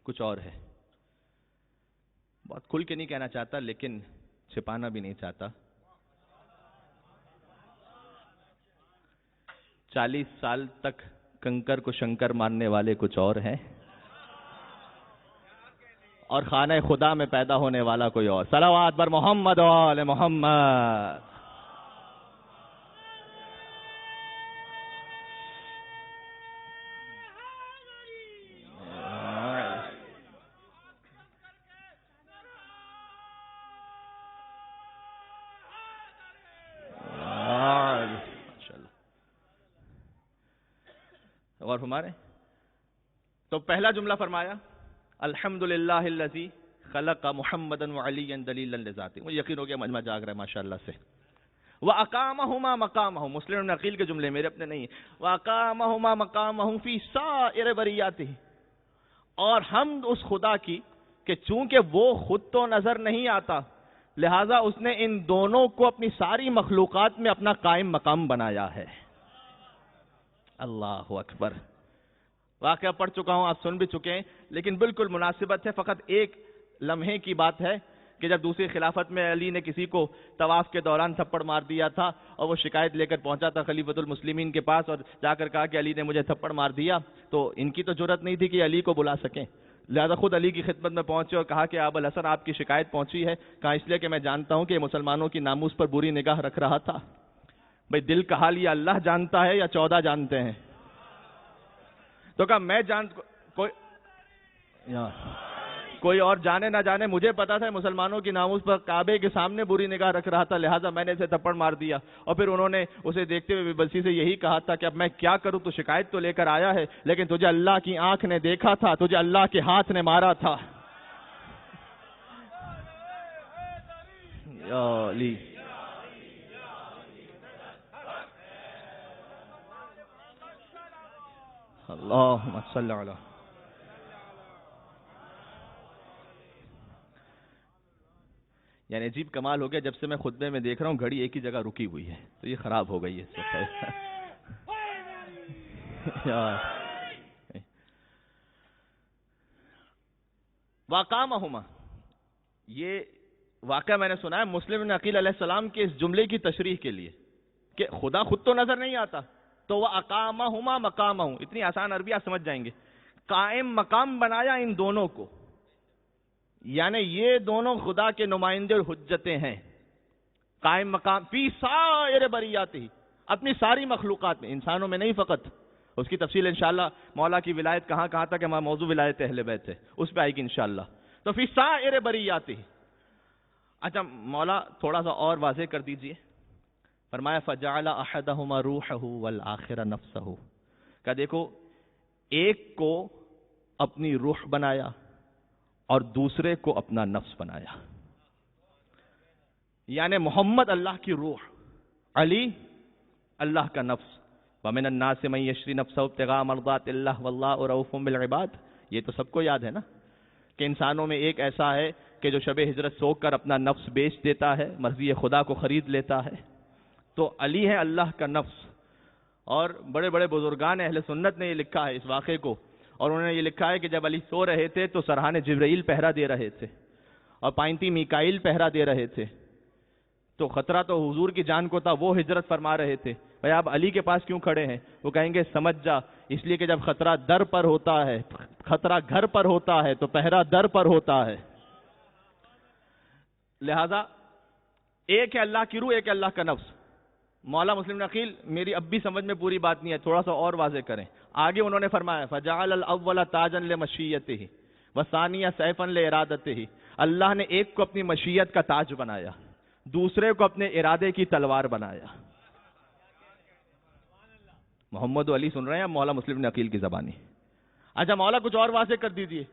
کچھ اور ہے۔ بہت کھل کے نہیں کہنا چاہتا لیکن چھپانا بھی نہیں چاہتا۔ 40 سال تک کنکر کو شنکر ماننے والے کچھ اور ہیں، اور خانہ خدا میں پیدا ہونے والا کوئی اور۔ صلوات بر محمد و آل محمد۔ اور ہمارے تو پہلا جملہ فرمایا الحمدللہ الذی خلق محمدا وعلیا دلیلا لذاتہ، مجھے یقین ہو گیا مجمع جاگ رہا ہے ماشاءاللہ سے۔ وَأَقَامَهُمَا مَقَامَهُ، مسلم ابن عقیل کے جملے میرے اپنے نہیں ہیں۔ وَأَقَامَهُمَا مَقَامَهُ فِي سَائِرِ بَرِيَّاتِهِ، اور حمد اس خدا کی کہ چونکہ وہ خود تو نظر نہیں آتا، لہٰذا اس نے ان دونوں کو اپنی ساری مخلوقات میں اپنا قائم مقام بنایا ہے۔ اللہ اکبر۔ واقعہ پڑھ چکا ہوں، آپ سن بھی چکے ہیں، لیکن بالکل مناسبت ہے۔ فقط ایک لمحے کی بات ہے کہ جب دوسری خلافت میں علی نے کسی کو طواف کے دوران تھپڑ مار دیا تھا، اور وہ شکایت لے کر پہنچا تھا خلیفۃ المسلمین کے پاس، اور جا کر کہا کہ علی نے مجھے تھپڑ مار دیا، تو ان کی تو جرأت نہیں تھی کہ علی کو بلا سکیں، لہذا خود علی کی خدمت میں پہنچے اور کہا کہ ابو الحسن آپ کی شکایت پہنچی ہے۔ کہا اس لیے کہ میں جانتا ہوں کہ یہ مسلمانوں کی ناموس پر بری نگاہ رکھ رہا تھا۔ بھئی دل کا حال یہ اللہ جانتا ہے یا 14 جانتے ہیں؟ تو کہا میں کوئی اور جانے نہ جانے، مجھے پتا تھا مسلمانوں کی ناموس پر کعبے کے سامنے بری نگاہ رکھ رہا تھا، لہٰذا میں نے اسے تھپڑ مار دیا۔ اور پھر انہوں نے اسے دیکھتے ہوئے بلسی سے یہی کہا تھا کہ اب میں کیا کروں، تو شکایت تو لے کر آیا ہے، لیکن تجھے اللہ کی آنکھ نے دیکھا تھا، تجھے اللہ کے ہاتھ نے مارا تھا۔ یا علی۔ اللہم صلی علی۔ یعنی عجیب کمال ہو گیا، جب سے میں خطبے میں دیکھ رہا ہوں گھڑی ایک ہی جگہ رکی ہوئی ہے، تو یہ خراب ہو گئی ہے۔ وَأَقَامَهُمَا، یہ واقعہ میں نے سنا ہے مسلم بن عقیل علیہ السلام کے اس جملے کی تشریح کے لیے کہ خدا خود تو نظر نہیں آتا، تو وَأَقَامَهُمَا مَقَامَهُ، اتنی آسان عربی آپ سمجھ جائیں گے، قائم مقام بنایا ان دونوں کو، یعنی یہ دونوں خدا کے نمائندے اور حجتیں ہیں۔ قائم مقام فی سائر بریاتہ، اپنی ساری مخلوقات میں، انسانوں میں نہیں فقط، اس کی تفصیل انشاءاللہ مولا کی ولایت کہاں کہاں تک ہمارا موضوع ولایت اہل بیت ہے اس پہ آئے گی انشاءاللہ. تو فی سائر بریاتی. اچھا مولا تھوڑا سا اور واضح کر دیجئے. فرمایا فجعل احدہما روحہ والآخر نفسہ. کہ دیکھو ایک کو اپنی روح بنایا اور دوسرے کو اپنا نفس بنایا. یعنی محمد اللہ کی روح، علی اللہ کا نفس. وَمِنَ النَّاسِ مَن يَشْرِي نَفْسَهُ ابْتِغَاءَ مَرْضَاتِ اللَّهِ وَاللَّهُ رَءُوفٌ بِالْعِبَادِ. یہ تو سب کو یاد ہے نا کہ انسانوں میں ایک ایسا ہے کہ جو شب ہجرت سو کر اپنا نفس بیچ دیتا ہے، مرضی خدا کو خرید لیتا ہے. تو علی ہے اللہ کا نفس. اور بڑے بڑے بزرگان اہل سنت نے یہ لکھا ہے اس واقعے کو، اور انہوں نے یہ لکھا ہے کہ جب علی سو رہے تھے تو سرحان جبرائیل پہرا دے رہے تھے اور پائنتی میکائیل پہرا دے رہے تھے. تو خطرہ تو حضور کی جان کو تھا، وہ ہجرت فرما رہے تھے. بھائی آپ علی کے پاس کیوں کھڑے ہیں؟ وہ کہیں گے سمجھ جا، اس لیے کہ جب خطرہ در پر ہوتا ہے، خطرہ گھر پر ہوتا ہے تو پہرا در پر ہوتا ہے. لہذا ایک ہے اللہ کی روح، ایک ہے اللہ کا نفس. مولا مسلم نقیل میری اب بھی سمجھ میں پوری بات نہیں ہے، تھوڑا سا اور واضح کریں. آگے انہوں نے فرمایا فجعل الاول تاجا لمشیتہ وثانیہ سیفا لارادتہ. اللہ نے ایک کو اپنی مشیت کا تاج بنایا، دوسرے کو اپنے ارادے کی تلوار بنایا. محمد علی سن رہے ہیں مولا مسلم نقیل کی زبانی. اچھا مولا کچھ اور واضح کر دیجئے.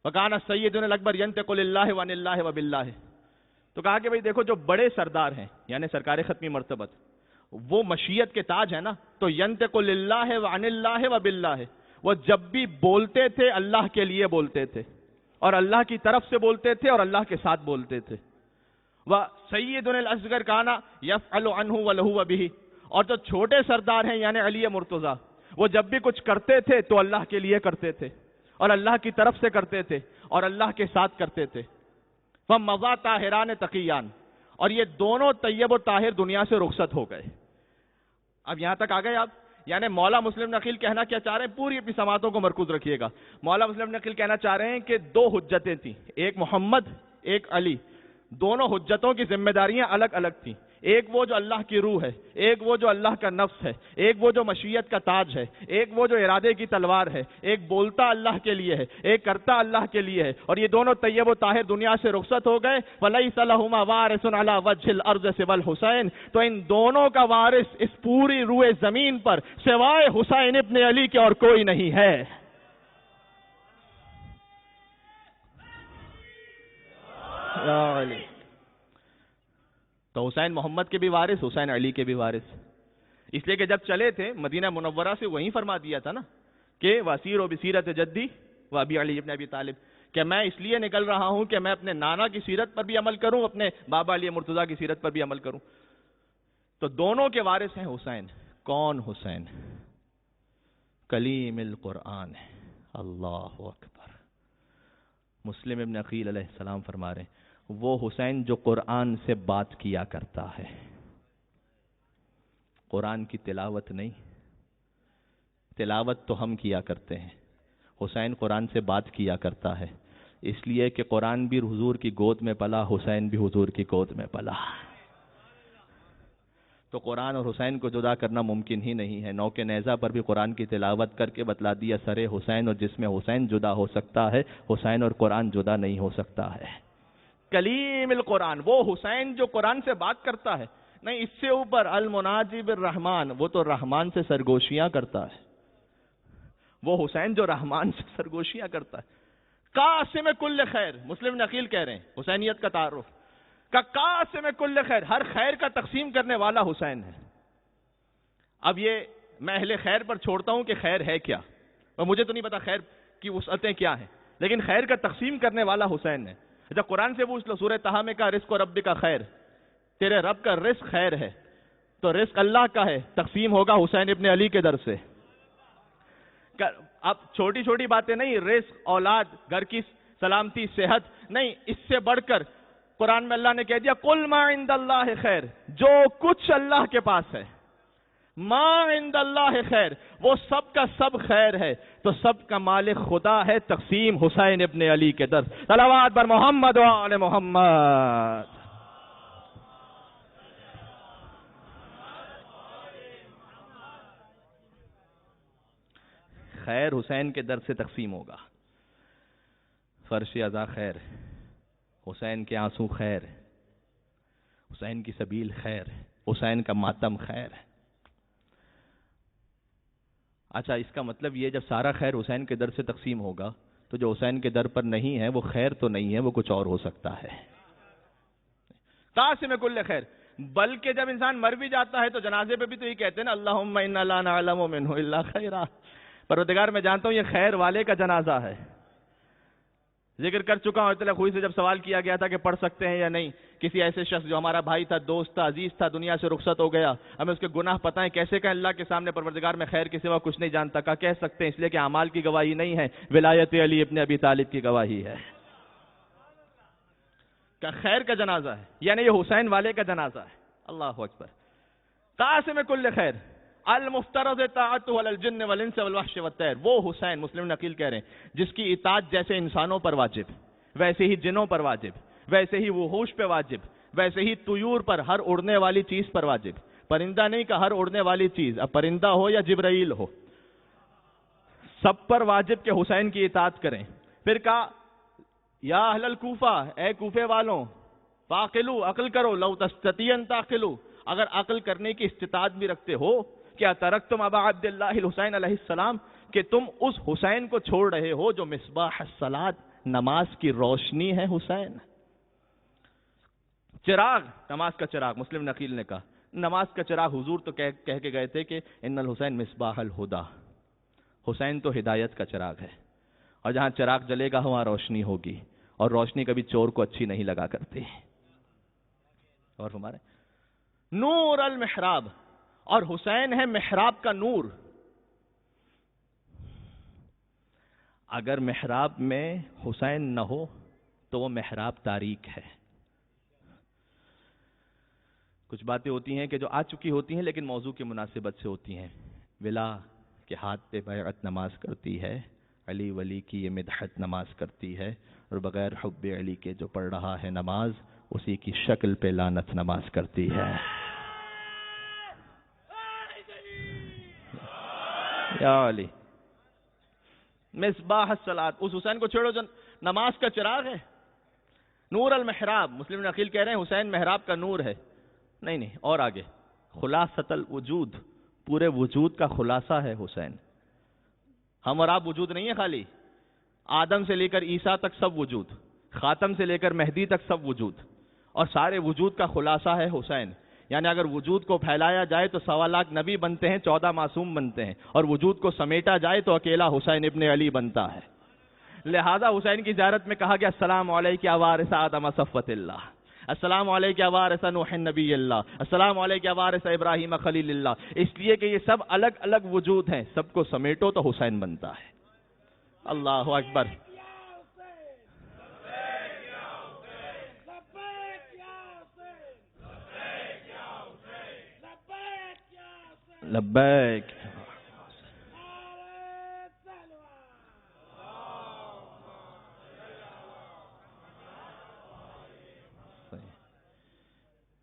وَكَانَ السَّيِّدُنَ الْأَكْبَرُ يَنْطِقُ لِلَّهِ وَعَنِ اللَّهِ وَبِاللَّهِ. تو کہا کہ بھئی دیکھو جو بڑے سردار ہیں یعنی سرکار ختمی مرتبت، وہ مشیت کے تاج ہیں نا، تو يَنْطِقُ لِلَّهِ وَعَنِ اللَّهِ وَبِاللَّهِ. وہ جب بھی بولتے تھے اللہ کے لیے بولتے تھے اور اللہ کی طرف سے بولتے تھے اور اللہ کے ساتھ بولتے تھے. وَسَيِّدُنَ الْأَصْغَرُ كَانَ يَفْعَلُ عَنْهُ وَلَهُ وَبِهِ. اور جو چھوٹے سردار ہیں یعنی علی مرتضیٰ، وہ جب بھی کچھ کرتے تھے تو اللہ کے لیے کرتے تھے اور اللہ کی طرف سے کرتے تھے اور اللہ کے ساتھ کرتے تھے. فَمَضَى طَاهِرَانِ تَقِيَّانِ. اور یہ دونوں طیب و طاہر دنیا سے رخصت ہو گئے. اب یہاں تک آ گئے آپ. یعنی مولا مسلم نقیل کہنا کیا چاہ رہے ہیں؟ پوری اپنی سماعتوں کو مرکوز رکھیے گا. مولا مسلم نقیل کہنا چاہ رہے ہیں کہ دو حجتیں تھیں، ایک محمد ایک علی. دونوں حجتوں کی ذمہ داریاں الگ الگ تھیں. ایک وہ جو اللہ کی روح ہے، ایک وہ جو اللہ کا نفس ہے، ایک وہ جو مشیت کا تاج ہے، ایک وہ جو ارادے کی تلوار ہے. ایک بولتا اللہ کے لیے ہے، ایک کرتا اللہ کے لیے ہے. اور یہ دونوں طیب و طاہر دنیا سے رخصت ہو گئے. وَلَيْسَ لَهُمَا وَارِثٌ عَلَى وَجْهِ الْأَرْضِ سِوَى الْحُسَيْنِ. تو ان دونوں کا وارث اس پوری روئے زمین پر سوائے حسین ابن علی کے اور کوئی نہیں ہے. یا علی. تو حسین محمد کے بھی وارث، حسین علی کے بھی وارث. اس لیے کہ جب چلے تھے مدینہ منورہ سے وہیں فرما دیا تھا نا کہ وَسِيرُوا بِسِيرَةِ جَدِّي وَأَبِي عَلِيِّ ابْنِ أَبِي طالب، کہ میں اس لیے نکل رہا ہوں کہ میں اپنے نانا کی سیرت پر بھی عمل کروں، اپنے بابا علی مرتضیٰ کی سیرت پر بھی عمل کروں. تو دونوں کے وارث ہیں حسین. کون حسین؟ کلیم القرآن. اللہ اکبر. مسلم ابن عقیل علیہ السلام فرما رہے ہیں وہ حسین جو قرآن سے بات کیا کرتا ہے، قرآن کی تلاوت نہیں. تلاوت تو ہم کیا کرتے ہیں، حسین قرآن سے بات کیا کرتا ہے. اس لیے کہ قرآن بھی حضور کی گود میں پلا، حسین بھی حضور کی گود میں پلا. تو قرآن اور حسین کو جدا کرنا ممکن ہی نہیں ہے. نوک نیزہ پر بھی قرآن کی تلاوت کر کے بتلا دیا سر حسین، اور جس میں حسین جدا ہو سکتا ہے، حسین اور قرآن جدا نہیں ہو سکتا ہے. کلیم القرآن، وہ حسین جو قرآن سے بات کرتا ہے. نہیں، اس سے اوپر المناجی بالرحمن، وہ تو رحمان سے سرگوشیاں کرتا ہے. وہ حسین جو رحمان سے سرگوشیاں کرتا ہے. قاسم کل خیر، مسلم نقیل کہہ رہے ہیں حسینیت کا تعارف کا قاسم کل خیر، ہر خیر کا تقسیم کرنے والا حسین ہے. اب یہ میں اہل خیر پر چھوڑتا ہوں کہ خیر ہے کیا، اور مجھے تو نہیں پتا خیر کی وسعتیں کیا ہیں، لیکن خیر کا تقسیم کرنے والا حسین ہے. جب قرآن سے پوچھ لو سورہ طہ میں کا رزق و رب کا خیر، تیرے رب کا رزق خیر ہے، تو رزق اللہ کا ہے، تقسیم ہوگا حسین ابن علی کے در سے. اب چھوٹی چھوٹی باتیں نہیں، رزق، اولاد، گھر کی سلامتی، صحت نہیں، اس سے بڑھ کر قرآن میں اللہ نے کہہ دیا قل ما عند اللہ خیر، جو کچھ اللہ کے پاس ہے، ما عند اللہ خیر، وہ سب کا سب خیر ہے، تو سب کا مالک خدا ہے. تقسیم حسین ابن علی کے در. صلوات بر محمد و آل محمد. خیر حسین کے در سے تقسیم ہوگا. فرش ازا خیر، حسین کے آنسو خیر، حسین کی سبیل خیر، حسین کا ماتم خیر. اچھا، اس کا مطلب یہ جب سارا خیر حسین کے در سے تقسیم ہوگا تو جو حسین کے در پر نہیں ہے وہ خیر تو نہیں ہے، وہ کچھ اور ہو سکتا ہے. قاسم کل خیر. بلکہ جب انسان مر بھی جاتا ہے تو جنازے پہ بھی تو یہ کہتے ہیں نا، اللہم انا لا نعلم منہ الا خیرا، پروردگار میں جانتا ہوں یہ خیر والے کا جنازہ ہے. ذکر کر چکا ہوں اطلاع خوئی سے جب سوال کیا گیا تھا کہ پڑھ سکتے ہیں یا نہیں، کسی ایسے شخص جو ہمارا بھائی تھا، دوست تھا، عزیز تھا، دنیا سے رخصت ہو گیا، ہمیں اس کے گناہ پتہ ہیں، کیسے کہیں اللہ کے سامنے پروردگار میں خیر کے سوا کچھ نہیں جانتا؟ کا کہہ سکتے ہیں، اس لیے کہ اعمال کی گواہی نہیں ہے، ولایت علی ابن ابی طالب کی گواہی ہے. کہ خیر کا جنازہ ہے، یعنی یہ حسین والے کا جنازہ ہے. اللہ اکبر. قاسم کل خیر المفترض اطاعتہ علی الجن والانس والوحش والطیر. وہ حسین، مسلم نقیل کہہ رہے ہیں، جس کی اطاعت جیسے انسانوں پر واجب، ویسے ہی جنوں پر واجب، ویسے ہی وحوش پہ واجب، ویسے ہی طیور پر، ہر اڑنے والی چیز پر واجب. پرندہ نہیں کہ ہر اڑنے والی چیز، اب پرندہ ہو یا جبرائیل ہو، سب پر واجب کہ حسین کی اطاعت کریں. پھر کہا یا اہل الکوفہ، اے کوفے والوں، فاقلو، عقل کرو، لو تستطیعوا تعقلوا، اگر عقل کرنے کی استطاعت بھی رکھتے ہو، کیا ترکتم ابا عبداللہ الحسین علیہ السلام، کہ تم اس حسین کو چھوڑ رہے ہو جو مصباح الصلاۃ، نماز کی روشنی ہے. حسین چراغ، نماز کا چراغ. مسلم نقیل نے کہا نماز کا چراغ حضور تو کہہ کے گئے تھے کہ ان الحسین مصباح الہدی، حسین تو ہدایت کا چراغ ہے، اور جہاں چراغ جلے گا وہاں روشنی ہوگی، اور روشنی کبھی چور کو اچھی نہیں لگا کرتی. اور ہمارے نور المحراب، اور حسین ہے محراب کا نور. اگر محراب میں حسین نہ ہو تو وہ محراب تاریک ہے. کچھ باتیں ہوتی ہیں کہ جو آ چکی ہوتی ہیں لیکن موضوع کی مناسبت سے ہوتی ہیں. ولا کے ہاتھ پہ بیعت نماز کرتی ہے، علی ولی کی یہ مدحت نماز کرتی ہے، اور بغیر حب علی کے جو پڑھ رہا ہے نماز، اسی کی شکل پہ لعنت نماز کرتی ہے. یا علی مصباح الصلاۃ، اس حسین کو چھوڑو جو نماز کا چراغ ہے. نور المحراب، مسلم نقیل کہہ رہے ہیں حسین محراب کا نور ہے. نہیں، اور آگے خلاصۃ الوجود، پورے وجود کا خلاصہ ہے حسین. ہم اور آپ وجود نہیں ہے خالی، آدم سے لے کر عیسیٰ تک سب وجود، خاتم سے لے کر مہدی تک سب وجود، اور سارے وجود کا خلاصہ ہے حسین. یعنی اگر وجود کو پھیلایا جائے تو 1.25 لاکھ نبی بنتے ہیں، 14 معصوم بنتے ہیں، اور وجود کو سمیٹا جائے تو اکیلا حسین ابن علی بنتا ہے. لہذا حسین کی زیارت میں کہا گیا السلام علیک یا وارث آدم صفوۃ اللہ، السلام علیک یا وارث نوح نبی اللہ، السلام علیک یا وارث ابراہیم خلیل اللہ. اس لیے کہ یہ سب الگ الگ وجود ہیں، سب کو سمیٹو تو حسین بنتا ہے. اللہ اکبر. لبیک.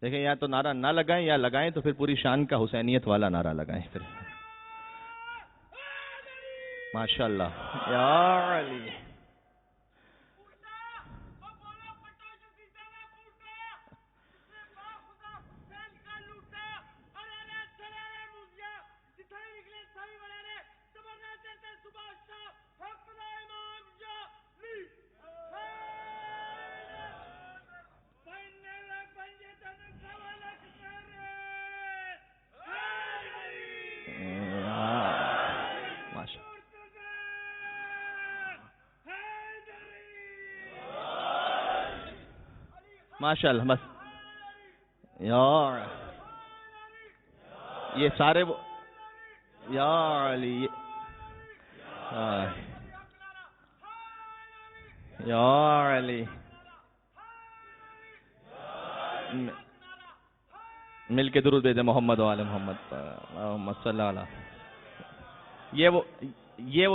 دیکھیں، یا تو نعرہ نہ لگائیں، یا لگائیں تو پھر پوری شان کا حسینیت والا نعرہ لگائیں. پھر ماشاءاللہ یا علی. ماشاءاللہ. بس یا یہ سارے یا علی، یا علی، مل کے درود بھیجیں محمد و آل محمد محمد صلی اللہ علیہ. یہ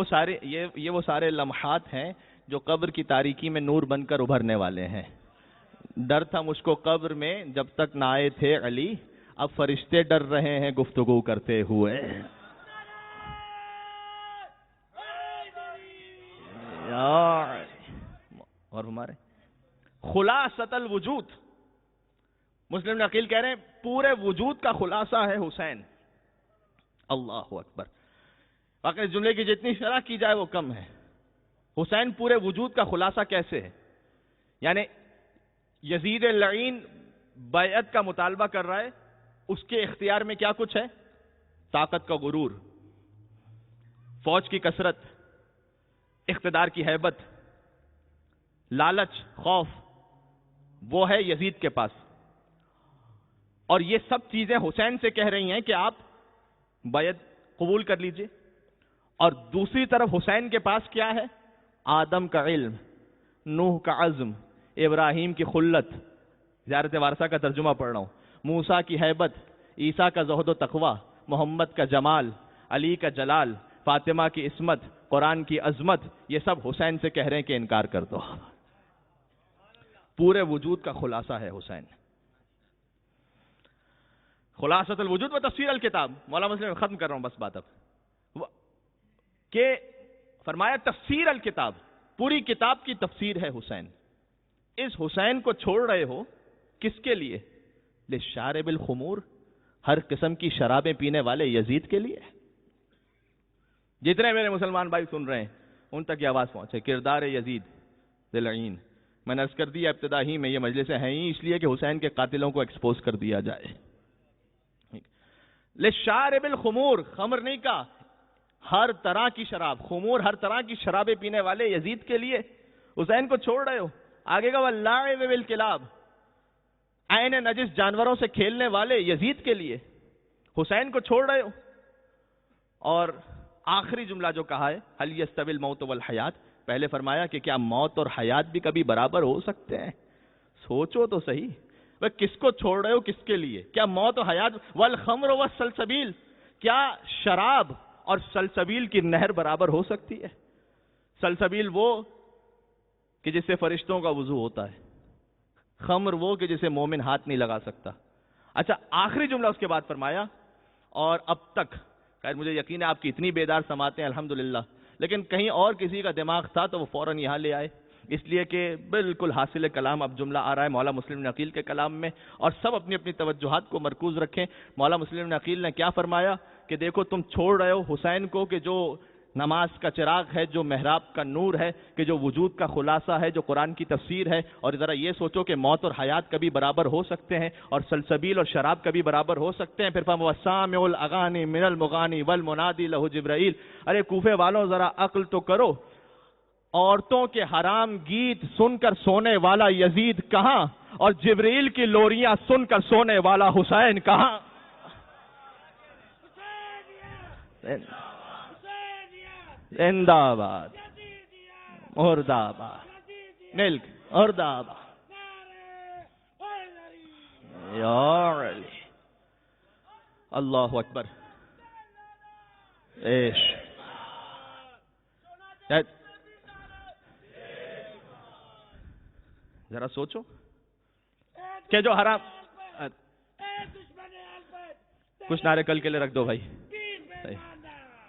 وہ سارے لمحات ہیں جو قبر کی تاریکی میں نور بن کر ابھرنے والے ہیں. ڈر تھا مجھ کو قبر میں جب تک نہ آئے تھے علی، اب فرشتے ڈر رہے ہیں گفتگو کرتے ہوئے. اور ہمارے خلاصۃ الوجود، مسلم نقیل کہہ رہے ہیں پورے وجود کا خلاصہ ہے حسین. اللہ اکبر. واقعی اس جملے کی جتنی شرح کی جائے وہ کم ہے. حسین پورے وجود کا خلاصہ کیسے ہے؟ یعنی یزید لعین بیعت کا مطالبہ کر رہا ہے، اس کے اختیار میں کیا کچھ ہے؟ طاقت کا غرور، فوج کی کثرت، اقتدار کی ہیبت، لالچ، خوف، وہ ہے یزید کے پاس. اور یہ سب چیزیں حسین سے کہہ رہی ہیں کہ آپ بیعت قبول کر لیجئے. اور دوسری طرف حسین کے پاس کیا ہے؟ آدم کا علم، نوح کا عزم، ابراہیم کی خلت، زیارت وارثہ کا ترجمہ پڑھ رہا ہوں، موسیٰ کی ہیبت، عیسیٰ کا زہد و تقوی، محمد کا جمال، علی کا جلال، فاطمہ کی عصمت، قرآن کی عظمت. یہ سب حسین سے کہہ رہے ہیں کہ انکار کر دو. پورے وجود کا خلاصہ ہے حسین. خلاصۃ الوجود و تفسیر الکتاب. مولانا مسلم ختم کر رہا ہوں بس بات اب کہ فرمایا تفسیر الکتاب، پوری کتاب کی تفسیر ہے حسین. اس حسین کو چھوڑ رہے ہو کس کے لیے؟ للشارب الخمور، ہر قسم کی شرابیں پینے والے یزید کے لیے. جتنے میرے مسلمان بھائی سن رہے ہیں ان تک یہ آواز پہنچے. کردار یزید ذی، میں نے عرض کر دیا ابتدا ہی میں، یہ مجلسیں ہیں ہی اس لیے کہ حسین کے قاتلوں کو ایکسپوز کر دیا جائے. للشارب الخمور، خمر نہیں کا، ہر طرح کی شراب، خمور ہر طرح کی شرابیں پینے والے یزید کے لیے حسین کو چھوڑ رہے ہو. آگے کا واللاعب بالکلاب، عین نجس جانوروں سے کھیلنے والے یزید کے لیے حسین کو چھوڑ رہے ہو. اور آخری جملہ جو کہا ہے هل يستوي الموت والحیات، پہلے فرمایا کہ کیا موت اور حیات بھی کبھی برابر ہو سکتے ہیں؟ سوچو تو صحیح، وہ کس کو چھوڑ رہے ہو، کس کے لیے؟ کیا موت و حیات، والخمر والسلسبیل، کیا شراب اور سلسبیل کی نہر برابر ہو سکتی ہے؟ سلسبیل وہ کہ جس سے فرشتوں کا وضو ہوتا ہے، خمر وہ کہ جسے مومن ہاتھ نہیں لگا سکتا. اچھا آخری جملہ اس کے بعد فرمایا اور اب تک، خیر مجھے یقین ہے آپ کی اتنی بیدار سماعتیں الحمدللہ، لیکن کہیں اور کسی کا دماغ تھا تو وہ فوراً یہاں لے آئے، اس لیے کہ بالکل حاصل کلام اب جملہ آ رہا ہے مولا مسلم نقیل کے کلام میں، اور سب اپنی اپنی توجہات کو مرکوز رکھیں. مولا مسلم نقیل نے کیا فرمایا کہ دیکھو تم چھوڑ رہے ہو حسین کو کہ جو نماز کا چراغ ہے، جو محراب کا نور ہے، کہ جو وجود کا خلاصہ ہے، جو قرآن کی تفسیر ہے. اور ذرا یہ سوچو کہ موت اور حیات کبھی برابر ہو سکتے ہیں اور سلسبیل اور شراب کبھی برابر ہو سکتے ہیں؟ پھر وَالسَّامِعُ الْأَغَانِ مِنَ الْمُغَانِ وَالْمُنَادِ لَهُ جِبْرَائِیل. ارے کوفے والوں ذرا عقل تو کرو، عورتوں کے حرام گیت سن کر سونے والا یزید کہاں، اور جبرائیل کی لوریاں سن کر سونے والا حسین کہاں؟ زندہ آباد، مردہ آباد، ملک مردہ آباد. یا علی، اللہ اکبر. ذرا سوچو کہ جو حرام، کچھ نعرے کل کے لیے رکھ دو بھائی.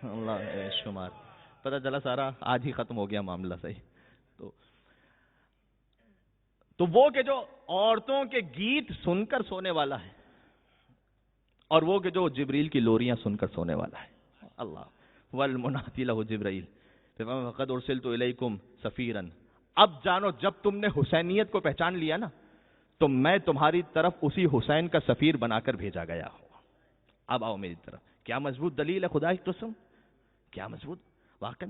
اللہ شمار پتہ چلا سارا آج ہی ختم ہو گیا معاملہ. صحیح. تو وہ کہ جو عورتوں کے گیت سن کر سونے والا ہے، اور وہ کہ جو جبریل کی لوریاں سن کر سونے والا ہے. اللہ والمنادی لہ جبرائیل فقد ارسلت الیکم سفیرا. اب جانو جب تم نے حسینیت کو پہچان لیا نا تو میں تمہاری طرف اسی حسین کا سفیر بنا کر بھیجا گیا ہوں. اب آؤ میری طرف. کیا مضبوط دلیل ہے خدا کی قسم، کیا مضبوط واقعا.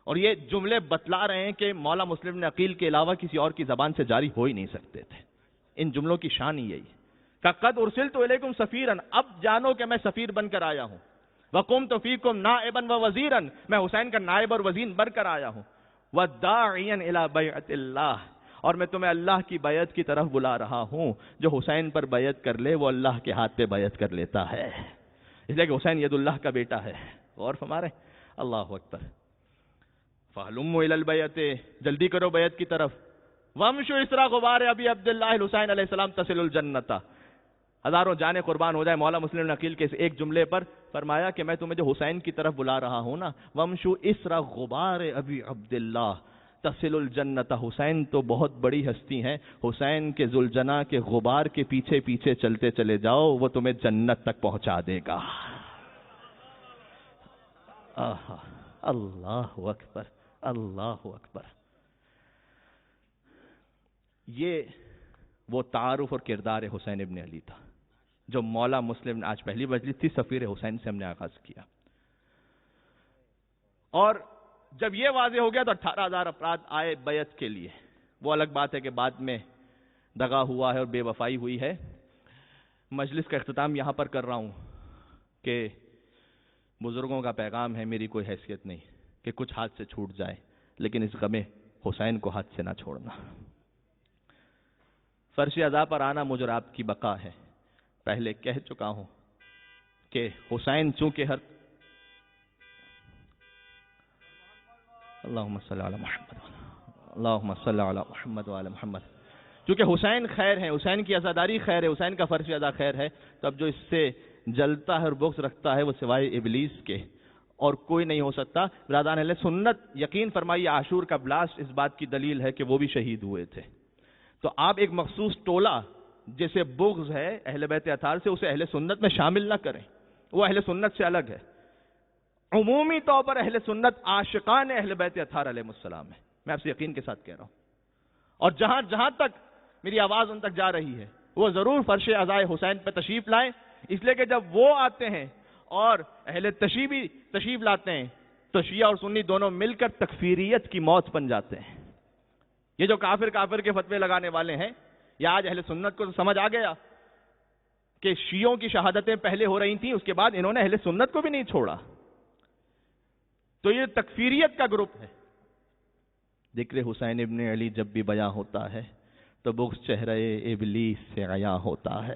اور یہ جملے بتلا رہے ہیں کہ مولا مسلم نے عقیل کے علاوہ کسی اور کی زبان سے جاری ہو ہی نہیں سکتے تھے. ان جملوں کی شان ہی یہی ہے. قد ارسلت الیکم سفیرا، اب جانو کہ میں سفیر بن کر آیا ہوں. وقمت فیکم نائبا ووزیرا، میں حسین کا نائب اور وزیر بن کر آیا ہوں. وداعیا الی بیعت اللہ، اور میں تمہیں اللہ کی بیعت کی طرف بلا رہا ہوں. جو حسین پر بیعت کر لے وہ اللہ کے ہاتھ پہ بیعت کر لیتا ہے، اس لیے کہ حسین ید اللہ کا بیٹا ہے. غور فرما رہے ہیں. اللہ اکبر. فَهْلُمُّ إِلَى الْبَيْعَةِ، جلدی کرو بیعت کی طرف. وَامْشُوا إِسْرَا غُبَارِ أَبِي عَبْدِ اللَّهِ الحسین علیہ السلام تَصِلُ الْجَنَّةَ. ہزاروں جانیں قربان ہو جائے مولا مسلم نقیل کے اس ایک جملے پر. فرمایا کہ میں تمہیں جو حسین کی طرف بلا رہا ہوں نا، وَامْشُوا إِسْرَا غُبَارِ أَبِي عَبْدِ اللَّهِ، تصل الجنت، حسین تو بہت بڑی ہستی ہیں، حسین کے ذوالجناح کے غبار کے پیچھے پیچھے چلتے چلے جاؤ، وہ تمہیں جنت تک پہنچا دے گا۔ آہا، اللہ اکبر، اللہ اکبر۔ یہ وہ تعارف اور کردار حسین ابن علی تھا جو مولا مسلم نے، آج پہلی مجلس تھی سفیر حسین سے ہم نے آغاز کیا، اور جب یہ واضح ہو گیا تو 18,000 افراد آئے بیعت کے لیے۔ وہ الگ بات ہے کہ بعد میں دغا ہوا ہے اور بے وفائی ہوئی ہے۔ مجلس کا اختتام یہاں پر کر رہا ہوں کہ بزرگوں کا پیغام ہے، میری کوئی حیثیت نہیں کہ کچھ ہاتھ سے چھوٹ جائے، لیکن اس غم حسین کو ہاتھ سے نہ چھوڑنا۔ فرش عزا پر آنا مجھ اور آپ کی بقا ہے۔ پہلے کہہ چکا ہوں کہ حسین چونکہ ہر اللہم صلی علی محمد اللہم صلی علی محمد وعلی محمد، چونکہ حسین خیر ہے، حسین کی عزاداری خیر ہے، حسین کا فرش عزا خیر ہے، تو اب جو اس سے جلتا ہے اور بغض رکھتا ہے وہ سوائے ابلیس کے اور کوئی نہیں ہو سکتا۔ برادران اہل سنت، یقین فرمائیے عاشور کا بلاسٹ اس بات کی دلیل ہے کہ وہ بھی شہید ہوئے تھے۔ تو آپ ایک مخصوص ٹولہ جسے بغض ہے اہل بیت اطہار سے، اسے اہل سنت میں شامل نہ کریں، وہ اہل سنت سے الگ ہے۔ عمومی طور پر اہل سنت عاشقان اہل بیت اطہار علیہ السلام ہے، میں آپ سے یقین کے ساتھ کہہ رہا ہوں، اور جہاں جہاں تک میری آواز ان تک جا رہی ہے وہ ضرور فرش عزائے حسین پہ تشریف لائیں، اس لیے کہ جب وہ آتے ہیں اور اہل تشیع بھی تشریف لاتے ہیں تو شیعہ اور سنی دونوں مل کر تکفیریت کی موت بن جاتے ہیں۔ یہ جو کافر کافر کے فتوے لگانے والے ہیں، یا آج اہل سنت کو سمجھ آ گیا کہ شیعوں کی شہادتیں پہلے ہو رہی تھیں، اس کے بعد انہوں نے اہل سنت کو بھی نہیں چھوڑا، تو یہ تکفیریت کا گروپ ہے۔ ذکر حسین ابن علی جب بھی بیاں ہوتا ہے تو بغض چہرہ ابلیس سے عیاں ہوتا ہے۔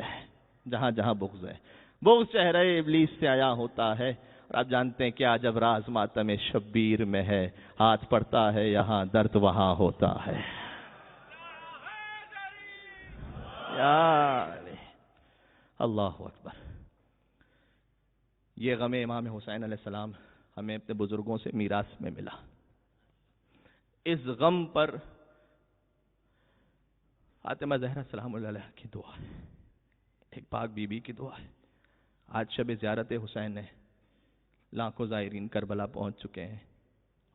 جہاں جہاں بغض ہے، بغض چہرہ ابلیس سے عیاں ہوتا ہے، اور آپ جانتے ہیں کیا جب راز ماتم شبیر میں ہے، ہاتھ پڑتا ہے یہاں درد وہاں ہوتا ہے۔ یا اللہ اکبر۔ یہ غم امام حسین علیہ السلام ہمیں اپنے بزرگوں سے میراث میں ملا۔ اس غم پر فاطمہ زہرا سلام اللہ علیہ کی دعا ہے، ایک پاک بی بی کی دعا ہے۔ آج شب زیارت حسین ہے، لاکھوں زائرین کربلا پہنچ چکے ہیں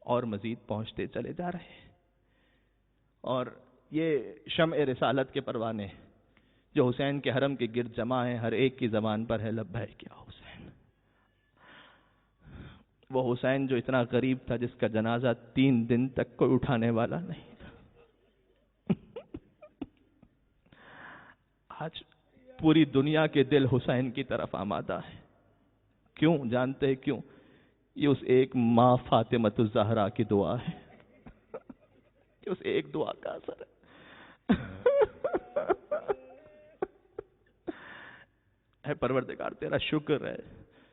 اور مزید پہنچتے چلے جا رہے ہیں، اور یہ شمع رسالت کے پروانے جو حسین کے حرم کے گرد جمع ہیں، ہر ایک کی زبان پر ہے لبیک یا حسین۔ وہ حسین جو اتنا غریب تھا، جس کا جنازہ 3 دن تک کوئی اٹھانے والا نہیں تھا، آج پوری دنیا کے دل حسین کی طرف آمادہ ہے۔ کیوں جانتے ہیں کیوں؟ یہ اس ایک ماں فاطمۃ الزہرا کی دعا ہے، کہ اس ایک دعا کا اثر ہے۔ اے پروردگار تیرا شکر ہے،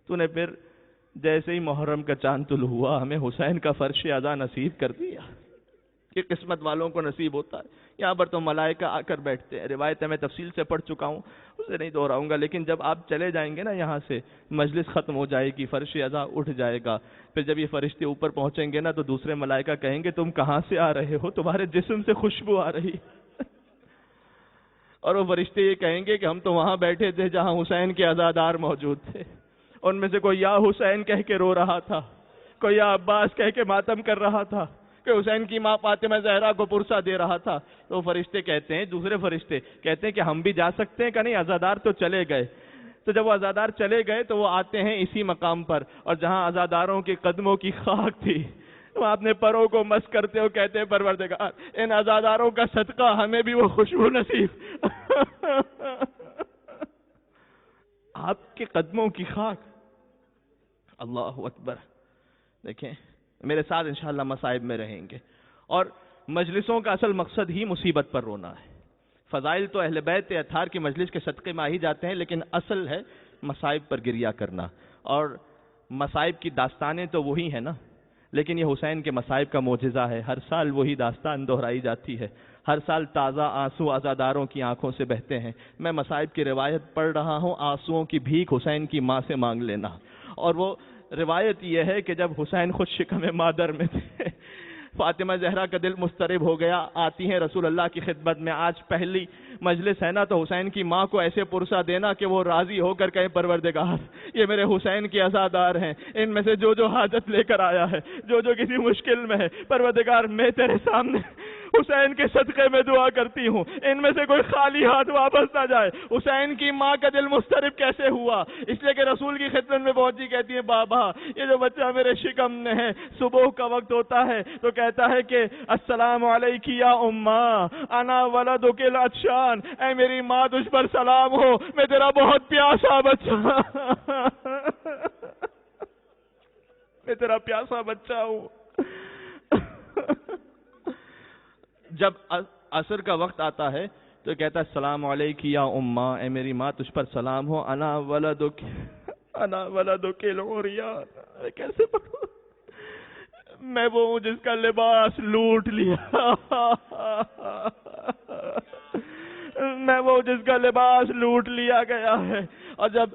تو نے پھر جیسے ہی محرم کا چاند طلوع ہوا ہمیں حسین کا فرش عزا نصیب کر دیا۔ یہ قسمت والوں کو نصیب ہوتا ہے۔ یہاں پر تو ملائکہ آ کر بیٹھتے ہیں، روایت میں تفصیل سے پڑھ چکا ہوں، اسے نہیں دہراؤں گا، لیکن جب آپ چلے جائیں گے نا یہاں سے، مجلس ختم ہو جائے گی، فرش عزا اٹھ جائے گا، پھر جب یہ فرشتے اوپر پہنچیں گے نا تو دوسرے ملائکہ کہیں گے تم کہاں سے آ رہے ہو؟ تمہارے جسم سے خوشبو آ رہی۔ اور وہ فرشتے یہ کہیں گے کہ ہم تو وہاں بیٹھے تھے جہاں حسین کے عزادار موجود تھے، ان میں سے کوئی یا حسین کہہ کے رو رہا تھا، کوئی یا عباس کہہ کے ماتم کر رہا تھا، کہ حسین کی ماں فاطمہ زہرا کو پرسہ دے رہا تھا۔ تو فرشتے کہتے ہیں، دوسرے فرشتے کہتے ہیں کہ ہم بھی جا سکتے ہیں کہ نہیں؟ عزادار تو چلے گئے۔ تو جب وہ عزادار چلے گئے تو وہ آتے ہیں اسی مقام پر، اور جہاں عزاداروں کے قدموں کی خاک تھی وہ اپنے پروں کو مس کرتے ہو، کہتے ہیں پروردگار ان عزاداروں کا صدقہ ہمیں بھی وہ خوشبو نصیب۔ آپ کے قدموں کی خاک، اللہ اکبر۔ دیکھیں میرے ساتھ انشاءاللہ مصائب میں رہیں گے، اور مجلسوں کا اصل مقصد ہی مصیبت پر رونا ہے۔ فضائل تو اہل بیت اطہار کی مجلس کے صدقے میں ہی جاتے ہیں، لیکن اصل ہے مصائب پر گریہ کرنا، اور مصائب کی داستانیں تو وہی ہیں نا، لیکن یہ حسین کے مصائب کا معجزہ ہے۔ ہر سال وہی داستان دہرائی جاتی ہے، ہر سال تازہ آنسو عزاداروں کی آنکھوں سے بہتے ہیں۔ میں مصائب کی روایت پڑھ رہا ہوں، آنسوؤں کی بھیک حسین کی ماں سے مانگ لینا، اور وہ روایت یہ ہے کہ جب حسین خود شکم مادر میں تھے، فاطمہ زہرا کا دل مضطرب ہو گیا، آتی ہیں رسول اللہ کی خدمت میں، آج پہلی مجلس ہے نا، تو حسین کی ماں کو ایسے پرسہ دینا کہ وہ راضی ہو کر کہیں پروردگار یہ میرے حسین کے عزادار ہیں، ان میں سے جو جو حاجت لے کر آیا ہے، جو جو کسی مشکل میں ہے، پروردگار میں تیرے سامنے حسین کے صدقے میں دعا کرتی ہوں، ان میں سے کوئی خالی ہاتھ واپس نہ جائے۔ حسین کی ماں کا دل مضطرب کیسے ہوا؟ اس لیے کہ رسول کی خدمت میں پہنچی، کہتی ہے بابا یہ جو بچہ میرے شکم میں ہے، صبح کا وقت ہوتا ہے تو کہتا ہے کہ السلام علیک یا اماں انا ولدک العطشان، اے میری ماں تجھ پر سلام ہو، میں تیرا بہت پیاسا بچہ میں تیرا پیاسا بچہ ہوں۔ جب عصر کا وقت آتا ہے تو کہتا ہے السلام علیک یا اماں، اے میری ماں تجھ پر سلام ہو، انا ولدک العریان، کیسے پڑھوں؟ میں وہ ہوں جس کا لباس لوٹ لیا میں وہ جس کا لباس لوٹ لیا گیا ہے۔ اور جب